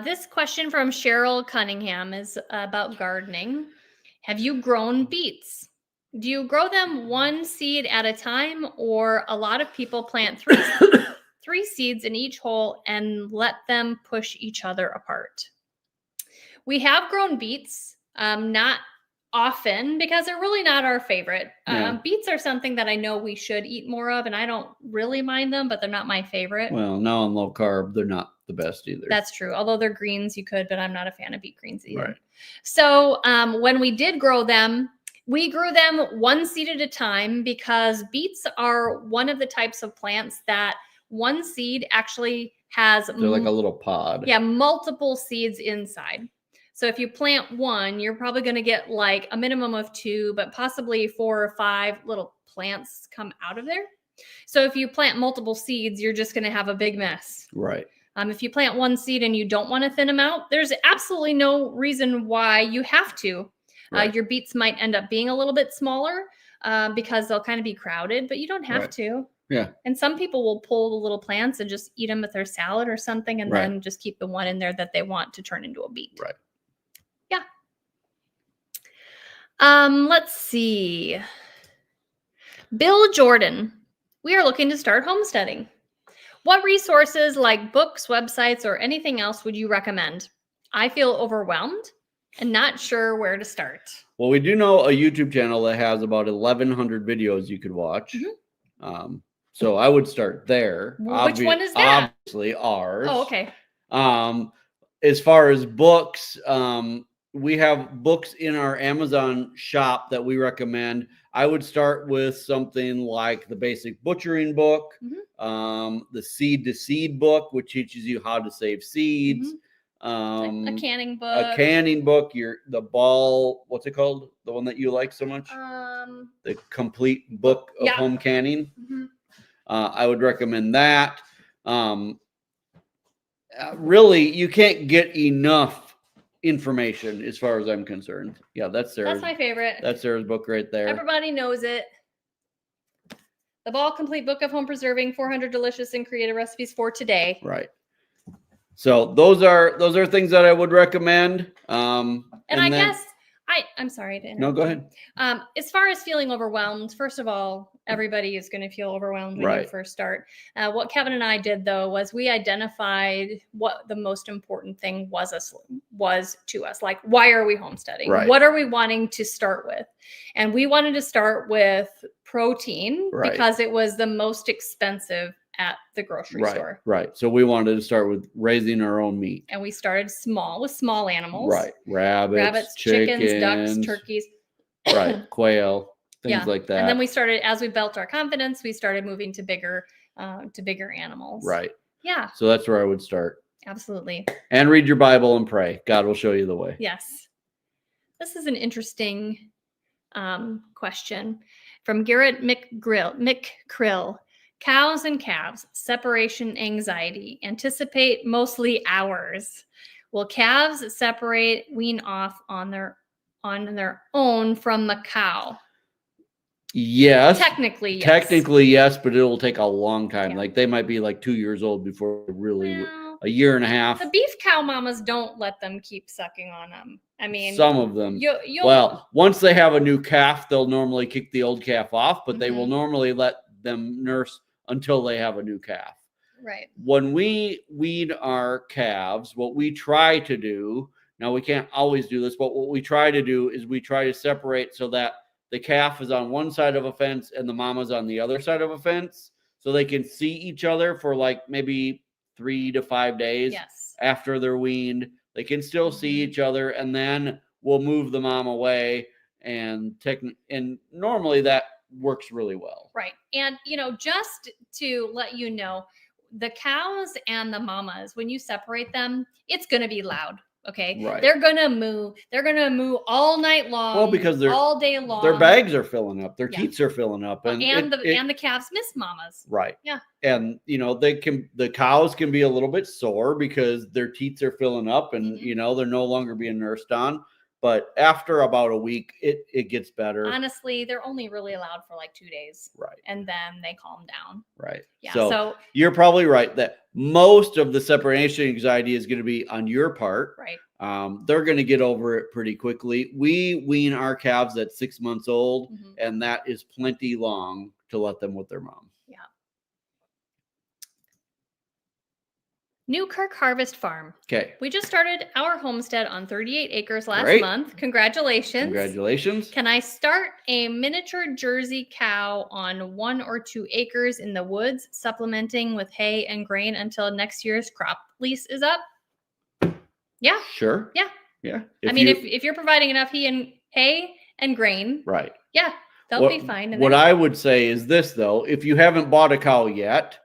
Speaker 1: This question from Cheryl Cunningham is about gardening. Have you grown beets? Do you grow them one seed at a time, or a lot of people plant three seeds in each hole and let them push each other apart? We have grown beets, not often because they're really not our favorite. Beets are something that I know we should eat more of, and I don't really mind them, but they're not my favorite.
Speaker 2: Well, now on low carb, they're not the best either.
Speaker 1: That's true. Although they're greens, you could, but I'm not a fan of beet greens either.
Speaker 2: Right.
Speaker 1: So when we did grow them, we grew them one seed at a time because beets are one of the types of plants that one seed actually has.
Speaker 2: They're like a little pod.
Speaker 1: Yeah, multiple seeds inside. So if you plant one, you're probably going to get like a minimum of 2, but possibly 4 or 5 little plants come out of there. So if you plant multiple seeds, you're just going to have a big mess.
Speaker 2: Right.
Speaker 1: If you plant one seed and you don't want to thin them out, there's absolutely no reason why you have to. Right. Your beets might end up being a little bit smaller because they'll kind of be crowded, but you don't have to.
Speaker 2: Yeah. And
Speaker 1: some people will pull the little plants and just eat them with their salad or something, and then just keep the one in there that they want to turn into a beet.
Speaker 2: Right.
Speaker 1: Yeah. Let's see. Bill Jordan. We are looking to start homesteading. What resources like books, websites, or anything else would you recommend? I feel overwhelmed and not sure where to start.
Speaker 2: Well, we do know a YouTube channel that has about 1,100 videos you could watch. Mm-hmm. So I would start there.
Speaker 1: Which one is that?
Speaker 2: Obviously ours.
Speaker 1: Oh, okay.
Speaker 2: As far as books, we have books in our Amazon shop that we recommend. I would start with something like the Basic Butchering book, the Seed to Seed book, which teaches you how to save seeds.
Speaker 1: A canning book.
Speaker 2: A canning book. The ball, what's it called? The one that you like so much? The Complete Book of Home Canning. I would recommend that. Really, you can't get enough information as far as I'm concerned. Yeah, that's
Speaker 1: my favorite.
Speaker 2: That's Sarah's book right there.
Speaker 1: Everybody knows it. The Ball Complete Book of Home Preserving, 400 delicious and creative recipes for today.
Speaker 2: Right. So those are things that I would recommend. And
Speaker 1: I guess I'm sorry to interrupt.
Speaker 2: No, go ahead.
Speaker 1: As far as feeling overwhelmed, first of all, everybody is going to feel overwhelmed when you first start. What Kevin and I did, though, was we identified what the most important thing was to us. Like, why are we homesteading?
Speaker 2: Right.
Speaker 1: What are we wanting to start with? And we wanted to start with protein because it was the most expensive at the grocery store.
Speaker 2: Right. So we wanted to start with raising our own meat.
Speaker 1: And we started small with small animals.
Speaker 2: Right. Rabbits,
Speaker 1: chickens, ducks, turkeys.
Speaker 2: Right. Quail, things like that.
Speaker 1: And then we started, as we built our confidence, we started moving to bigger animals.
Speaker 2: Right.
Speaker 1: Yeah.
Speaker 2: So that's where I would start.
Speaker 1: Absolutely.
Speaker 2: And read your Bible and pray. God will show you the way.
Speaker 1: Yes. This is an interesting question from Garrett McCrill. Cows and calves, separation anxiety, anticipate mostly hours. Will calves wean off on their own from the cow?
Speaker 2: Yes.
Speaker 1: Technically, yes.
Speaker 2: Technically, yes, but it'll take a long time.
Speaker 1: Yeah.
Speaker 2: Like they might be like 2 years old before really
Speaker 1: Well,
Speaker 2: a year and a half.
Speaker 1: the beef cow mamas don't let them keep sucking on them. I mean,
Speaker 2: Some of them.
Speaker 1: you'll
Speaker 2: Well, once they have a new calf, they'll normally kick the old calf off, but they will
Speaker 1: Mhm.
Speaker 2: normally let them nurse until they have a new calf.
Speaker 1: Right.
Speaker 2: When we wean our calves, what we try to do, now we can't always do this, but what we try to do is we try to separate so that the calf is on one side of a fence and the mama's on the other side of a fence, so they can see each other for like maybe 3 to 5 days
Speaker 1: Yes.
Speaker 2: after they're weaned. They can still see
Speaker 1: Mhm.
Speaker 2: each other, and then we'll move the mom away, and normally that works really well.
Speaker 1: Right. And, just to let you know, the cows and the mamas, when you separate them, it's going to be loud. Okay.
Speaker 2: Right.
Speaker 1: They're going to moo. They're going to moo all night long.
Speaker 2: Well, because
Speaker 1: all day long.
Speaker 2: their bags are filling up, their
Speaker 1: Yeah.
Speaker 2: teats are filling up, and
Speaker 1: the calves miss mamas.
Speaker 2: Right.
Speaker 1: Yeah.
Speaker 2: And the cows can be a little bit sore because their teats are filling up, and
Speaker 1: Mhm.
Speaker 2: they're no longer being nursed on. But after about a week, it gets better.
Speaker 1: Honestly, they're only really allowed for like 2 days.
Speaker 2: Right.
Speaker 1: And then they calm down.
Speaker 2: Right.
Speaker 1: Yeah.
Speaker 2: So you're probably right that most of the separation anxiety is going to be on your part.
Speaker 1: Right.
Speaker 2: They're going to get over it pretty quickly. We wean our calves at 6 months old,
Speaker 1: Mhm.
Speaker 2: and that is plenty long to let them with their mom.
Speaker 1: Yeah. Newkirk Harvest Farm.
Speaker 2: Okay.
Speaker 1: We just started our homestead on 38 acres last month. Congratulations.
Speaker 2: Congratulations.
Speaker 1: Can I start a miniature Jersey cow on 1 or 2 acres in the woods, supplementing with hay and grain until next year's crop lease is up? Yeah.
Speaker 2: Sure.
Speaker 1: Yeah.
Speaker 2: Yeah.
Speaker 1: If you're providing enough hay and grain.
Speaker 2: Right.
Speaker 1: Yeah. They'll be fine.
Speaker 2: What I would say is this, though. If you haven't bought a cow yet,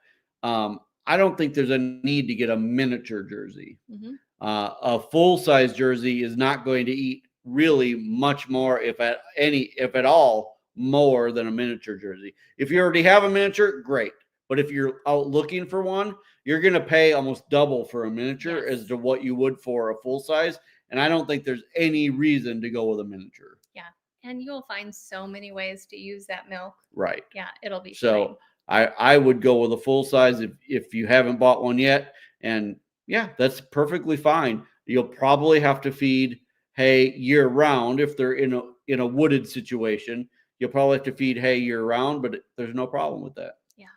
Speaker 2: I don't think there's a need to get a miniature Jersey.
Speaker 1: Mhm.
Speaker 2: A full-size Jersey is not going to eat really much more, if at all, more than a miniature Jersey. If you already have a miniature, great. But if you're out looking for one, you're going to pay almost double for a miniature as to what you would for a full-size. And I don't think there's any reason to go with a miniature.
Speaker 1: Yeah. And you'll find so many ways to use that milk.
Speaker 2: Right.
Speaker 1: Yeah, it'll be
Speaker 2: so fine. I would go with a full size if you haven't bought one yet. And yeah, that's perfectly fine. You'll probably have to feed hay year round if they're in a wooded situation. You'll probably have to feed hay year round, but there's no problem with that.
Speaker 1: Yeah.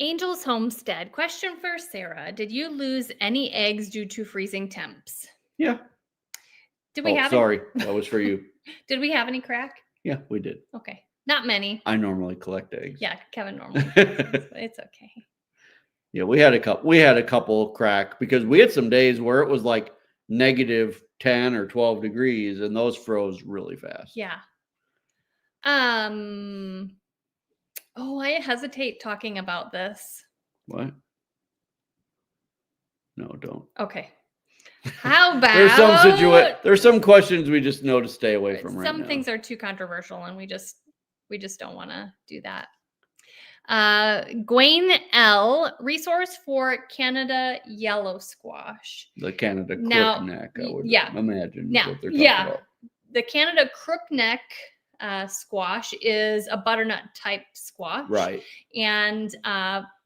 Speaker 1: Angel's Homestead. Question for Sarah. Did you lose any eggs due to freezing temps?
Speaker 2: Yeah.
Speaker 1: Did we have
Speaker 2: sorry. That was for you.
Speaker 1: Did we have any crack?
Speaker 2: Yeah, we did.
Speaker 1: Okay. Not many.
Speaker 2: I normally collect eggs.
Speaker 1: Yeah, Kevin normally collects, but it's okay.
Speaker 2: Yeah, we had a couple crack because we had some days where it was like negative 10 or 12 degrees, and those froze really fast.
Speaker 1: Yeah. Oh, I hesitate talking about this.
Speaker 2: What? No, don't.
Speaker 1: Okay. How about
Speaker 2: there's some questions we just know to stay away from right now.
Speaker 1: Some things are too controversial, and we just don't want to do that. Gwaine L, resource for Canada yellow squash.
Speaker 2: The Canada crookneck, I would imagine.
Speaker 1: Now,
Speaker 2: what they're talking about.
Speaker 1: The Canada crookneck squash is a butternut type squash.
Speaker 2: Right.
Speaker 1: And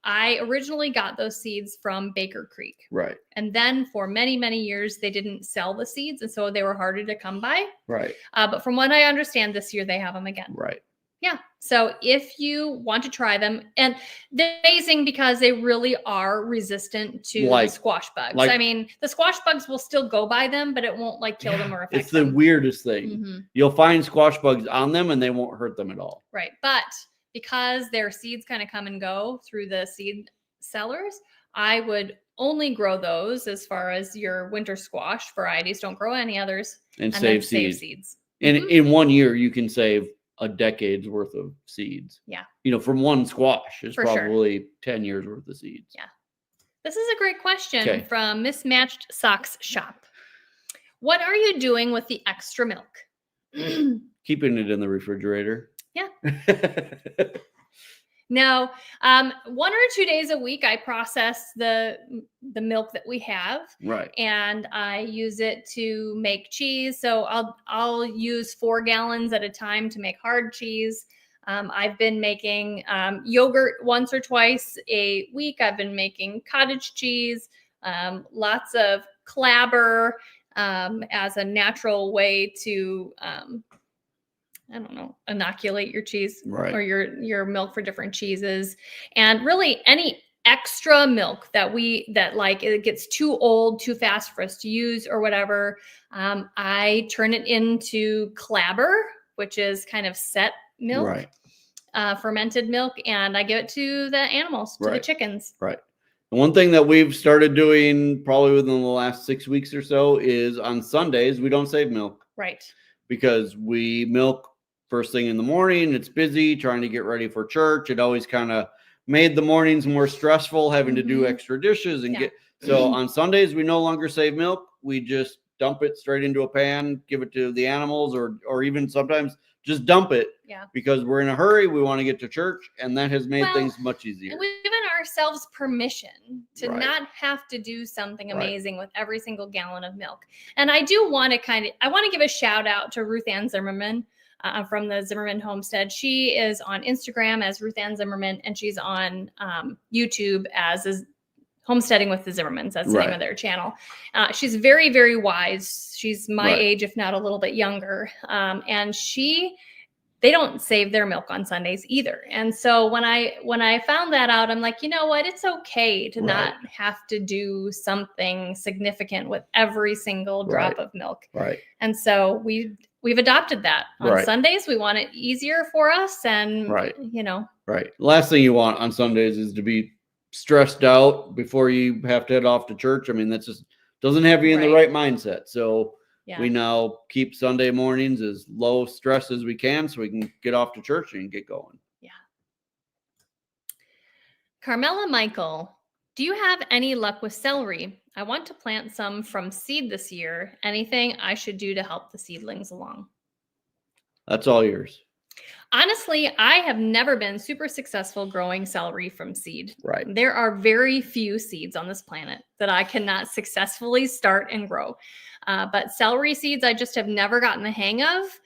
Speaker 1: I originally got those seeds from Baker Creek.
Speaker 2: Right.
Speaker 1: And then for many, many years, they didn't sell the seeds. And so they were harder to come by.
Speaker 2: Right.
Speaker 1: But from what I understand, this year they have them again.
Speaker 2: Right.
Speaker 1: Yeah. So if you want to try them, and they're amazing because they really are resistant to the squash bugs. I mean, the squash bugs will still go by them, but it won't kill them or affect them.
Speaker 2: It's the weirdest thing.
Speaker 1: Mm-hmm.
Speaker 2: You'll find squash bugs on them and they won't hurt them at all.
Speaker 1: Right. But because their seeds kind of come and go through the seed sellers, I would only grow those as far as your winter squash varieties. Don't grow any others.
Speaker 2: And save seeds.
Speaker 1: Mm-hmm.
Speaker 2: In 1 year, you can save a decade's worth of seeds.
Speaker 1: Yeah.
Speaker 2: From one squash is probably 10 years worth of seeds.
Speaker 1: Yeah. This is a great question from Mismatched Socks Shop. What are you doing with the extra milk?
Speaker 2: Keeping it in the refrigerator.
Speaker 1: Yeah. No, 1 or 2 days a week, I process the milk that we have,
Speaker 2: Right.
Speaker 1: and I use it to make cheese. So I'll use 4 gallons at a time to make hard cheese. I've been making yogurt once or twice a week. I've been making cottage cheese, lots of clabber as a natural way to I don't know, inoculate your cheese
Speaker 2: Right.
Speaker 1: or your milk for different cheeses. And really any extra milk that like it gets too old too fast for us to use or whatever, I turn it into clabber, which is kind of set milk,
Speaker 2: Right.
Speaker 1: fermented milk, and I give it to the animals, to the
Speaker 2: Right.
Speaker 1: chickens.
Speaker 2: Right. And one thing that we've started doing probably within the last 6 weeks or so is on Sundays we don't save milk.
Speaker 1: Right.
Speaker 2: Because we milk first thing in the morning. It's busy trying to get ready for church. It always kind of made the mornings more stressful, having to do extra dishes and get. So on Sundays, we no longer save milk. We just dump it straight into a pan, give it to the animals, or even sometimes just dump it.
Speaker 1: Yeah.
Speaker 2: Because we're in a hurry. We want to get to church. And that has made things much easier.
Speaker 1: We've given ourselves permission to
Speaker 2: Right.
Speaker 1: not have to do something
Speaker 2: Right.
Speaker 1: amazing with every single gallon of milk. And I do want to I want to give a shout out to Ruth Ann Zimmerman from the Zimmerman Homestead. She is on Instagram as Ruth Ann Zimmerman, and she's on YouTube as Homesteading with the Zimmermans. That's the name of their channel. She's very, very wise. She's my age, if not a little bit younger. And they don't save their milk on Sundays either. And so when I found that out, I'm like, you know what? It's okay to not have to do something significant with every single drop of milk.
Speaker 2: Right.
Speaker 1: And so we've adopted that. On Sundays, we want it easier for us. And, you know.
Speaker 2: Right. Last thing you want on Sundays is to be stressed out before you have to head off to church. I mean, that just doesn't have you in the right mindset. So we now keep Sunday mornings as low stress as we can so we can get off to church and get going.
Speaker 1: Yeah. Carmela Michael, do you have any luck with celery? I want to plant some from seed this year. Anything I should do to help the seedlings along?
Speaker 2: That's all yours.
Speaker 1: Honestly, I have never been super successful growing celery from seed.
Speaker 2: Right.
Speaker 1: There are very few seeds on this planet that I cannot successfully start and grow. But celery seeds, I just have never gotten the hang of.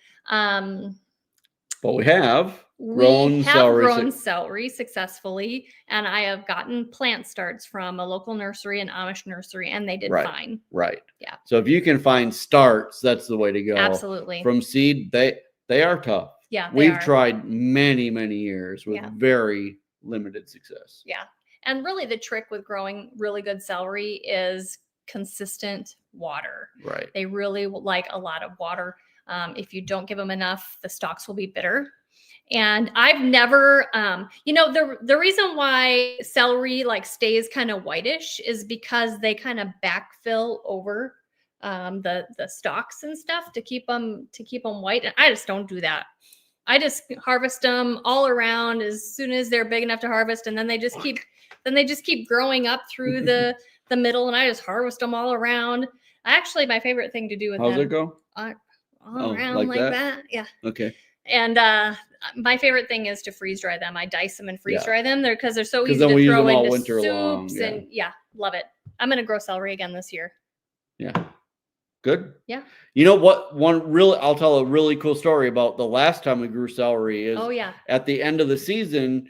Speaker 2: But we have grown
Speaker 1: celery successfully, and I have gotten plant starts from a local nursery, an Amish nursery, and they did fine.
Speaker 2: Right.
Speaker 1: Yeah.
Speaker 2: So if you can find starts, that's the way to go.
Speaker 1: Absolutely.
Speaker 2: From seed, they are tough.
Speaker 1: Yeah.
Speaker 2: We've tried many, many years with very limited success.
Speaker 1: Yeah. And really the trick with growing really good celery is consistent water.
Speaker 2: Right.
Speaker 1: They really like a lot of water. If you don't give them enough, the stalks will be bitter. And I've never, the reason why celery like stays kind of whitish is because they kind of backfill over the stalks and stuff to keep them white. And I just don't do that. I just harvest them all around as soon as they're big enough to harvest, and then they just keep growing up through the middle, and I just harvest them all around. Actually, my favorite thing to do with
Speaker 2: How's
Speaker 1: them,
Speaker 2: it go?
Speaker 1: All around like that. Yeah.
Speaker 2: Okay.
Speaker 1: And my favorite thing is to freeze dry them. I dice them and freeze dry them. They're so easy
Speaker 2: then we
Speaker 1: to
Speaker 2: use
Speaker 1: throw
Speaker 2: them all
Speaker 1: into
Speaker 2: winter
Speaker 1: soups
Speaker 2: long,
Speaker 1: and love it. I'm gonna grow celery again this year.
Speaker 2: Yeah. Good.
Speaker 1: Yeah.
Speaker 2: You know what? I'll tell a really cool story about the last time we grew celery is at the end of the season,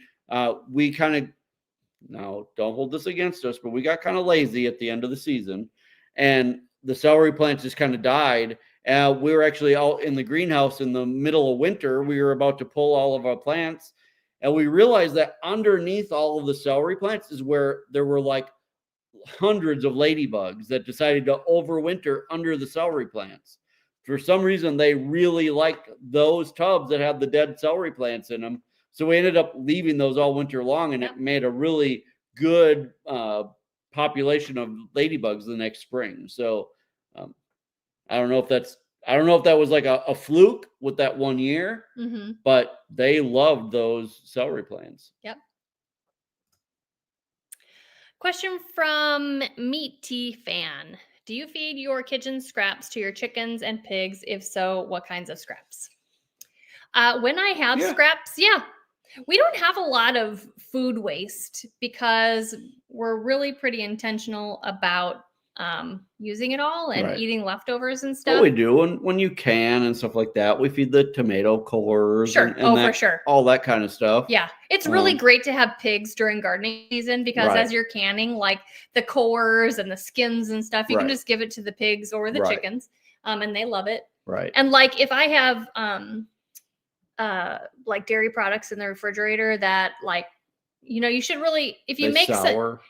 Speaker 2: we kind of, now don't hold this against us, but we got kind of lazy at the end of the season and the celery plants just kind of died. We were actually out in the greenhouse in the middle of winter. We were about to pull all of our plants and we realized that underneath all of the celery plants is where there were like hundreds of ladybugs that decided to overwinter under the celery plants. For some reason, they really liked those tubs that had the dead celery plants in them. So we ended up leaving those all winter long, and it made a really good population of ladybugs the next spring. So I don't know if that was like a fluke with that 1 year, but they loved those celery plants.
Speaker 1: Yep. Question from Meat Tea Fan. Do you feed your kitchen scraps to your chickens and pigs? If so, what kinds of scraps? When I have scraps, We don't have a lot of food waste because we're really pretty intentional about using it all and
Speaker 2: Right.
Speaker 1: eating leftovers and
Speaker 2: What
Speaker 1: stuff.
Speaker 2: we do when you can and stuff like that, we feed the tomato cores
Speaker 1: Sure.
Speaker 2: and
Speaker 1: For sure.
Speaker 2: all that kind of stuff.
Speaker 1: Yeah. It's really great to have pigs during gardening season because as you're canning, like the cores and the skins and stuff, you can just give it to the pigs or the chickens, and they love it.
Speaker 2: Right.
Speaker 1: And like if I have like dairy products in the refrigerator that like, you should really, if you make
Speaker 2: sour.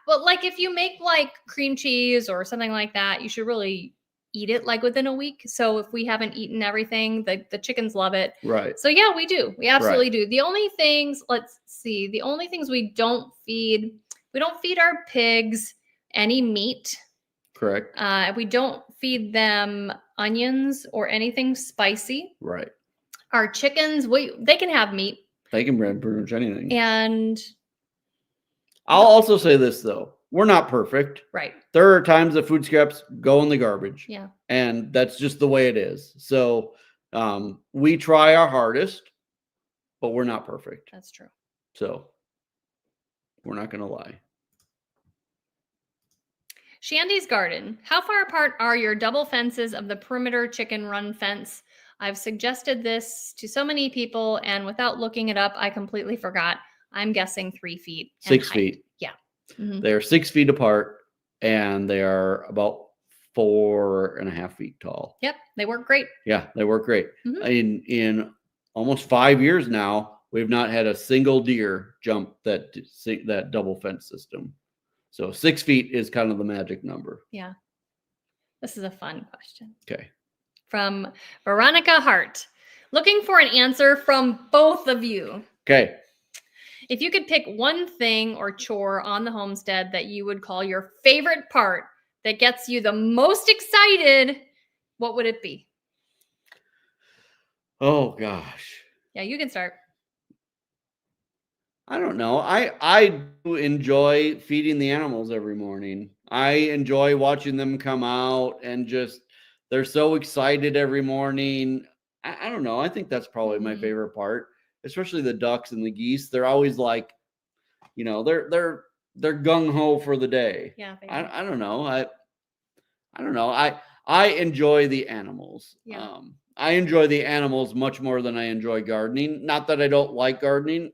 Speaker 1: But like if you make like cream cheese or something like that, you should really eat it like within a week. So if we haven't eaten everything, the chickens love it.
Speaker 2: Right.
Speaker 1: So yeah, we do. We absolutely do. The only things, let's see, the only things we don't feed our pigs any meat.
Speaker 2: Correct.
Speaker 1: We don't feed them onions or anything spicy.
Speaker 2: Right.
Speaker 1: Our chickens, they can have meat.
Speaker 2: They can bread pretty much anything.
Speaker 1: And
Speaker 2: I'll also say this though. We're not perfect.
Speaker 1: Right.
Speaker 2: There are times that food scraps go in the garbage.
Speaker 1: Yeah.
Speaker 2: And that's just the way it is. So we try our hardest, but we're not perfect.
Speaker 1: That's true.
Speaker 2: So we're not going to lie.
Speaker 1: Shandy's garden. How far apart are your double fences of the perimeter chicken run fence? I've suggested this to so many people, and without looking it up, I completely forgot. I'm guessing 3 feet.
Speaker 2: 6 feet.
Speaker 1: Yeah. Mm-hmm.
Speaker 2: They're 6 feet apart, and they are about 4.5 feet tall.
Speaker 1: Yep, they work great.
Speaker 2: Yeah, they work great.
Speaker 1: Mm-hmm.
Speaker 2: In almost 5 years now, we've not had a single deer jump that double fence system. So 6 feet is kind of the magic number.
Speaker 1: Yeah. This is a fun question.
Speaker 2: Okay.
Speaker 1: From Veronica Hart. Looking for an answer from both of you.
Speaker 2: Okay.
Speaker 1: If you could pick one thing or chore on the homestead that you would call your favorite part that gets you the most excited, what would it be?
Speaker 2: Oh, gosh.
Speaker 1: Yeah, you can start.
Speaker 2: I don't know. I do enjoy feeding the animals every morning. I enjoy watching them come out and just, they're so excited every morning. I don't know. I think that's probably my favorite part, especially the ducks and the geese. They're always like, they're gung ho for the day.
Speaker 1: Yeah.
Speaker 2: I don't know. I don't know. I enjoy the animals.
Speaker 1: Yeah.
Speaker 2: I enjoy the animals much more than I enjoy gardening. Not that I don't like gardening.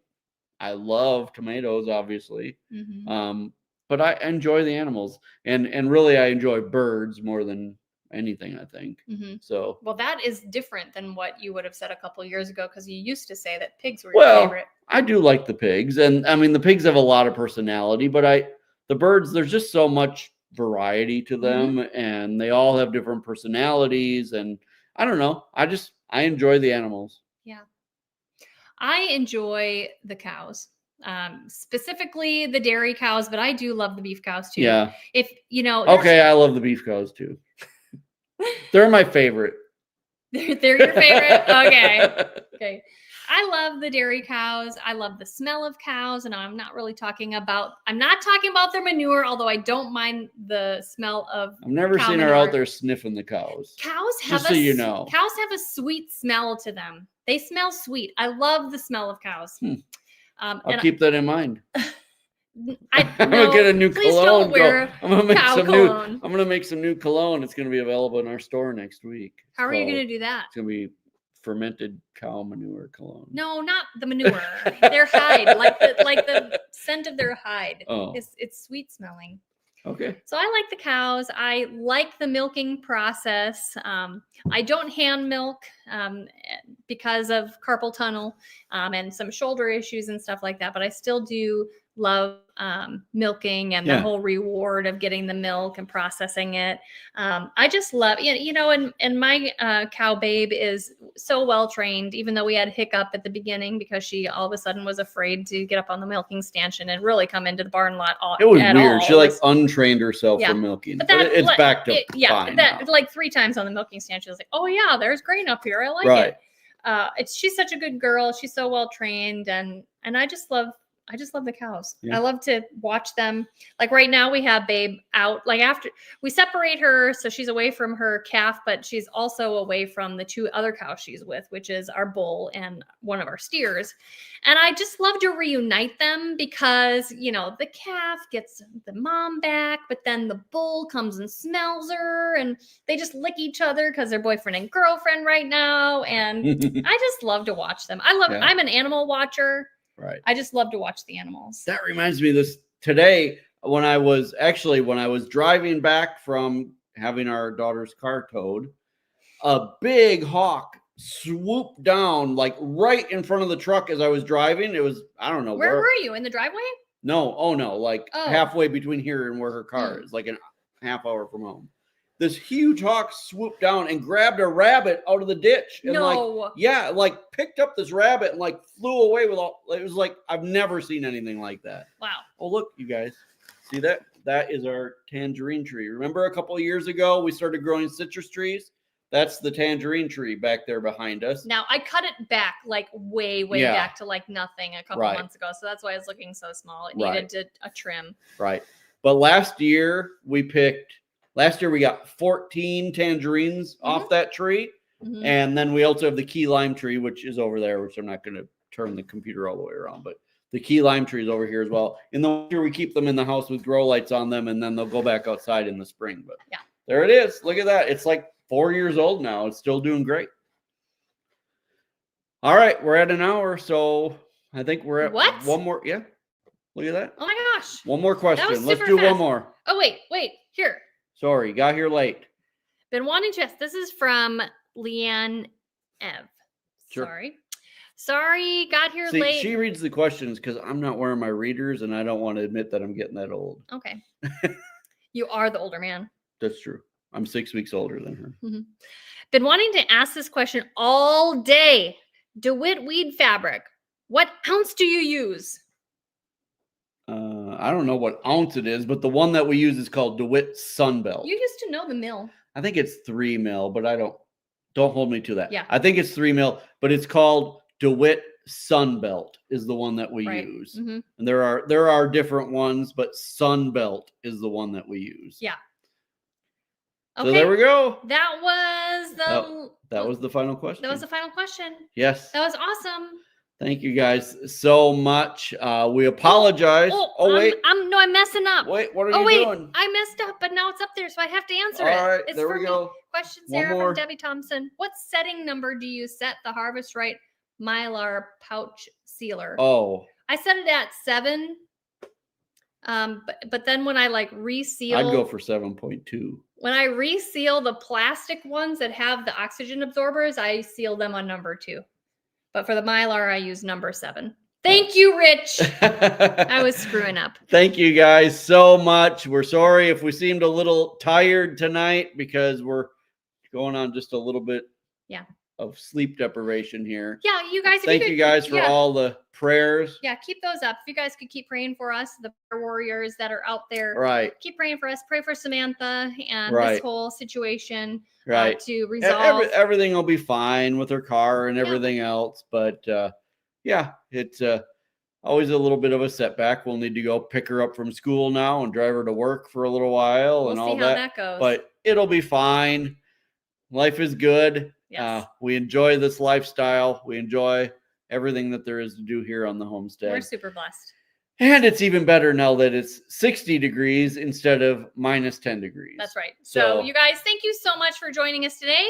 Speaker 2: I love tomatoes, obviously.
Speaker 1: Mm-hmm.
Speaker 2: But I enjoy the animals, and really I enjoy birds more than anything, I think.
Speaker 1: Mm-hmm.
Speaker 2: So,
Speaker 1: well, that is different than what you would have said a couple of years ago, because you used to say that pigs were your favorite.
Speaker 2: I do like the pigs, and I mean the pigs have a lot of personality, but the birds, there's just so much variety to them, and they all have different personalities, and I don't know. I enjoy the animals. Yeah.
Speaker 1: I enjoy the cows, specifically the dairy cows, but I do love the beef cows too.
Speaker 2: Yeah.
Speaker 1: Okay,
Speaker 2: I love the beef cows too. They're my favorite.
Speaker 1: They're your favorite? Okay. I love the dairy cows. I love the smell of cows. And I'm not talking about their manure, although I don't mind the smell of
Speaker 2: I've never seen her out there sniffing the cows.
Speaker 1: Cows have a sweet smell to them. They smell sweet. I love the smell of cows.
Speaker 2: I'll keep that in mind.
Speaker 1: I'm
Speaker 2: gonna get a new cologne. I'm gonna make some new cologne. It's gonna be available in our store next week.
Speaker 1: How are you gonna do that?
Speaker 2: It's gonna be fermented cow manure cologne.
Speaker 1: No, not the manure. Their hide, like the scent of their hide.
Speaker 2: Oh,
Speaker 1: it's sweet smelling.
Speaker 2: Okay.
Speaker 1: So I like the cows. I like the milking process. I don't hand milk because of carpal tunnel and some shoulder issues and stuff like that. But I still do love milking and the whole reward of getting the milk and processing it. I just love, and my cow Babe is so well trained, even though we had hiccup at the beginning because she all of a sudden was afraid to get up on the milking stanchion and really come into the barn lot.
Speaker 2: It was weird. She untrained herself for milking. But it's back to fine now.
Speaker 1: Like 3 times on the milking stand, she was like, "Oh yeah, there's grain up here. I like it." She's such a good girl. She's so well trained, and I just love I just love the cows.
Speaker 2: Yeah.
Speaker 1: I love to watch them. Like right now we have Babe out, like after we separate her. So she's away from her calf, but she's also away from the 2 other cows she's with, which is our bull and one of our steers. And I just love to reunite them because, you know, the calf gets the mom back, but then the bull comes and smells her and they just lick each other because they're boyfriend and girlfriend right now. And I just love to watch them.
Speaker 2: Yeah.
Speaker 1: I'm an animal watcher.
Speaker 2: Right.
Speaker 1: I just love to watch the animals.
Speaker 2: That reminds me of this today when I was driving back from having our daughter's car towed, a big hawk swooped down like right in front of the truck as I was driving. It was, I don't know
Speaker 1: Where were you? In the driveway?
Speaker 2: No. Oh no. Like halfway between here and where her car is, like a half hour from home. This huge hawk swooped down and grabbed a rabbit out of the ditch. And like picked up this rabbit and like flew away with all. It was like, I've never seen anything like that.
Speaker 1: Wow.
Speaker 2: Oh, look, you guys. See that? That is our tangerine tree. Remember a couple of years ago, we started growing citrus trees? That's the tangerine tree back there behind us.
Speaker 1: Now, I cut it back like way back to like nothing a couple months ago. So that's why it's looking so small. It needed a trim.
Speaker 2: Right. But last year we got 14 tangerines off that tree. Mm-hmm. And then we also have the key lime tree, which is over there, which I'm not going to turn the computer all the way around, but the key lime tree is over here as well. In the winter, we keep them in the house with grow lights on them, and then they'll go back outside in the spring. But yeah, there it is. Look at that. It's like 4 years old now. It's still doing great. All right. We're at an hour. So I think we're at one more. Yeah. Look at that.
Speaker 1: Oh my gosh.
Speaker 2: One more question. Let's do
Speaker 1: fast.
Speaker 2: one more.
Speaker 1: Oh, wait. Here.
Speaker 2: Sorry. Got here late.
Speaker 1: Been wanting to ask. This is from Leanne Ev.
Speaker 2: Sure.
Speaker 1: Sorry, got here late.
Speaker 2: She reads the questions because I'm not wearing my readers and I don't want to admit that I'm getting that old.
Speaker 1: Okay. You are the older man.
Speaker 2: That's true. I'm 6 weeks older than her.
Speaker 1: Mm-hmm. Been wanting to ask this question all day. DeWitt weed fabric. What ounce do you use?
Speaker 2: I don't know what ounce it is, but the one that we use is called DeWitt Sunbelt.
Speaker 1: You used to know the mill.
Speaker 2: I think it's 3 mil, but I don't hold me to that.
Speaker 1: Yeah.
Speaker 2: I think it's 3 mil, but it's called DeWitt Sunbelt is the one that we use. Mm-hmm. And there are different ones, but Sunbelt is the one that we use.
Speaker 1: Yeah.
Speaker 2: Okay. So there we go.
Speaker 1: That was the
Speaker 2: final question.
Speaker 1: That was the final question.
Speaker 2: Yes.
Speaker 1: That was awesome.
Speaker 2: Thank you guys so much. We apologize. Wait.
Speaker 1: I'm messing up.
Speaker 2: Wait, what are you doing?
Speaker 1: I messed up, but now it's up there, so I have to answer
Speaker 2: it.
Speaker 1: All
Speaker 2: right, there we go.
Speaker 1: Question, Sarah from Debbie Thompson. What setting number do you set the Harvest Right Mylar pouch sealer?
Speaker 2: Oh.
Speaker 1: I set it at 7. But then when I reseal,
Speaker 2: I'd go for 7.2.
Speaker 1: When I reseal the plastic ones that have the oxygen absorbers, I seal them on number 2. But for the Mylar, I use number 7. Thank you, Rich. I was screwing up.
Speaker 2: Thank you guys so much. We're sorry if we seemed a little tired tonight because we're going on just a little bit of sleep deprivation here.
Speaker 1: Yeah, you guys.
Speaker 2: Thank you guys for all the prayers.
Speaker 1: Yeah, keep those up. If you guys could keep praying for us, the prayer warriors that are out there.
Speaker 2: Right.
Speaker 1: Keep praying for us. Pray for Samantha and this whole situation.
Speaker 2: Right.
Speaker 1: To resolve.
Speaker 2: Everything will be fine with her car and everything else. But it's always a little bit of a setback. We'll need to go pick her up from school now and drive her to work for a little while and all that.
Speaker 1: We'll see how that goes.
Speaker 2: But it'll be fine. Life is good.
Speaker 1: Yes.
Speaker 2: We enjoy this lifestyle. We enjoy everything that there is to do here on the homestead.
Speaker 1: We're super blessed.
Speaker 2: And it's even better now that it's 60 degrees instead of minus 10 degrees.
Speaker 1: That's right. So you guys, thank you so much for joining us today.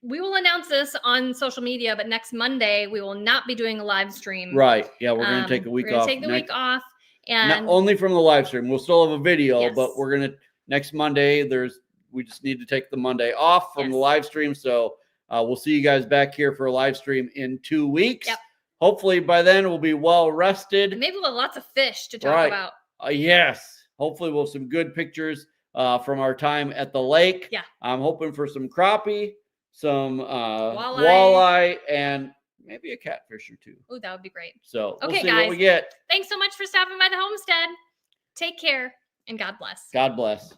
Speaker 1: We will announce this on social media, but next Monday, we will not be doing a live stream.
Speaker 2: Right. Yeah, we're going to take a week off.
Speaker 1: We're going to take the week off. And
Speaker 2: not only from the live stream. We'll still have a video, but we're going to, next Monday, we just need to take the Monday off from the live stream. So we'll see you guys back here for a live stream in 2 weeks.
Speaker 1: Yep.
Speaker 2: Hopefully by then we'll be well rested.
Speaker 1: And maybe we'll have lots of fish to talk about.
Speaker 2: Yes. Hopefully we'll have some good pictures from our time at the lake.
Speaker 1: Yeah.
Speaker 2: I'm hoping for some crappie, some walleye, and maybe a catfish or 2.
Speaker 1: Oh, that would be great.
Speaker 2: So
Speaker 1: okay,
Speaker 2: we'll see
Speaker 1: guys,
Speaker 2: what we get.
Speaker 1: Thanks so much for stopping by the homestead. Take care and God bless.
Speaker 2: God bless.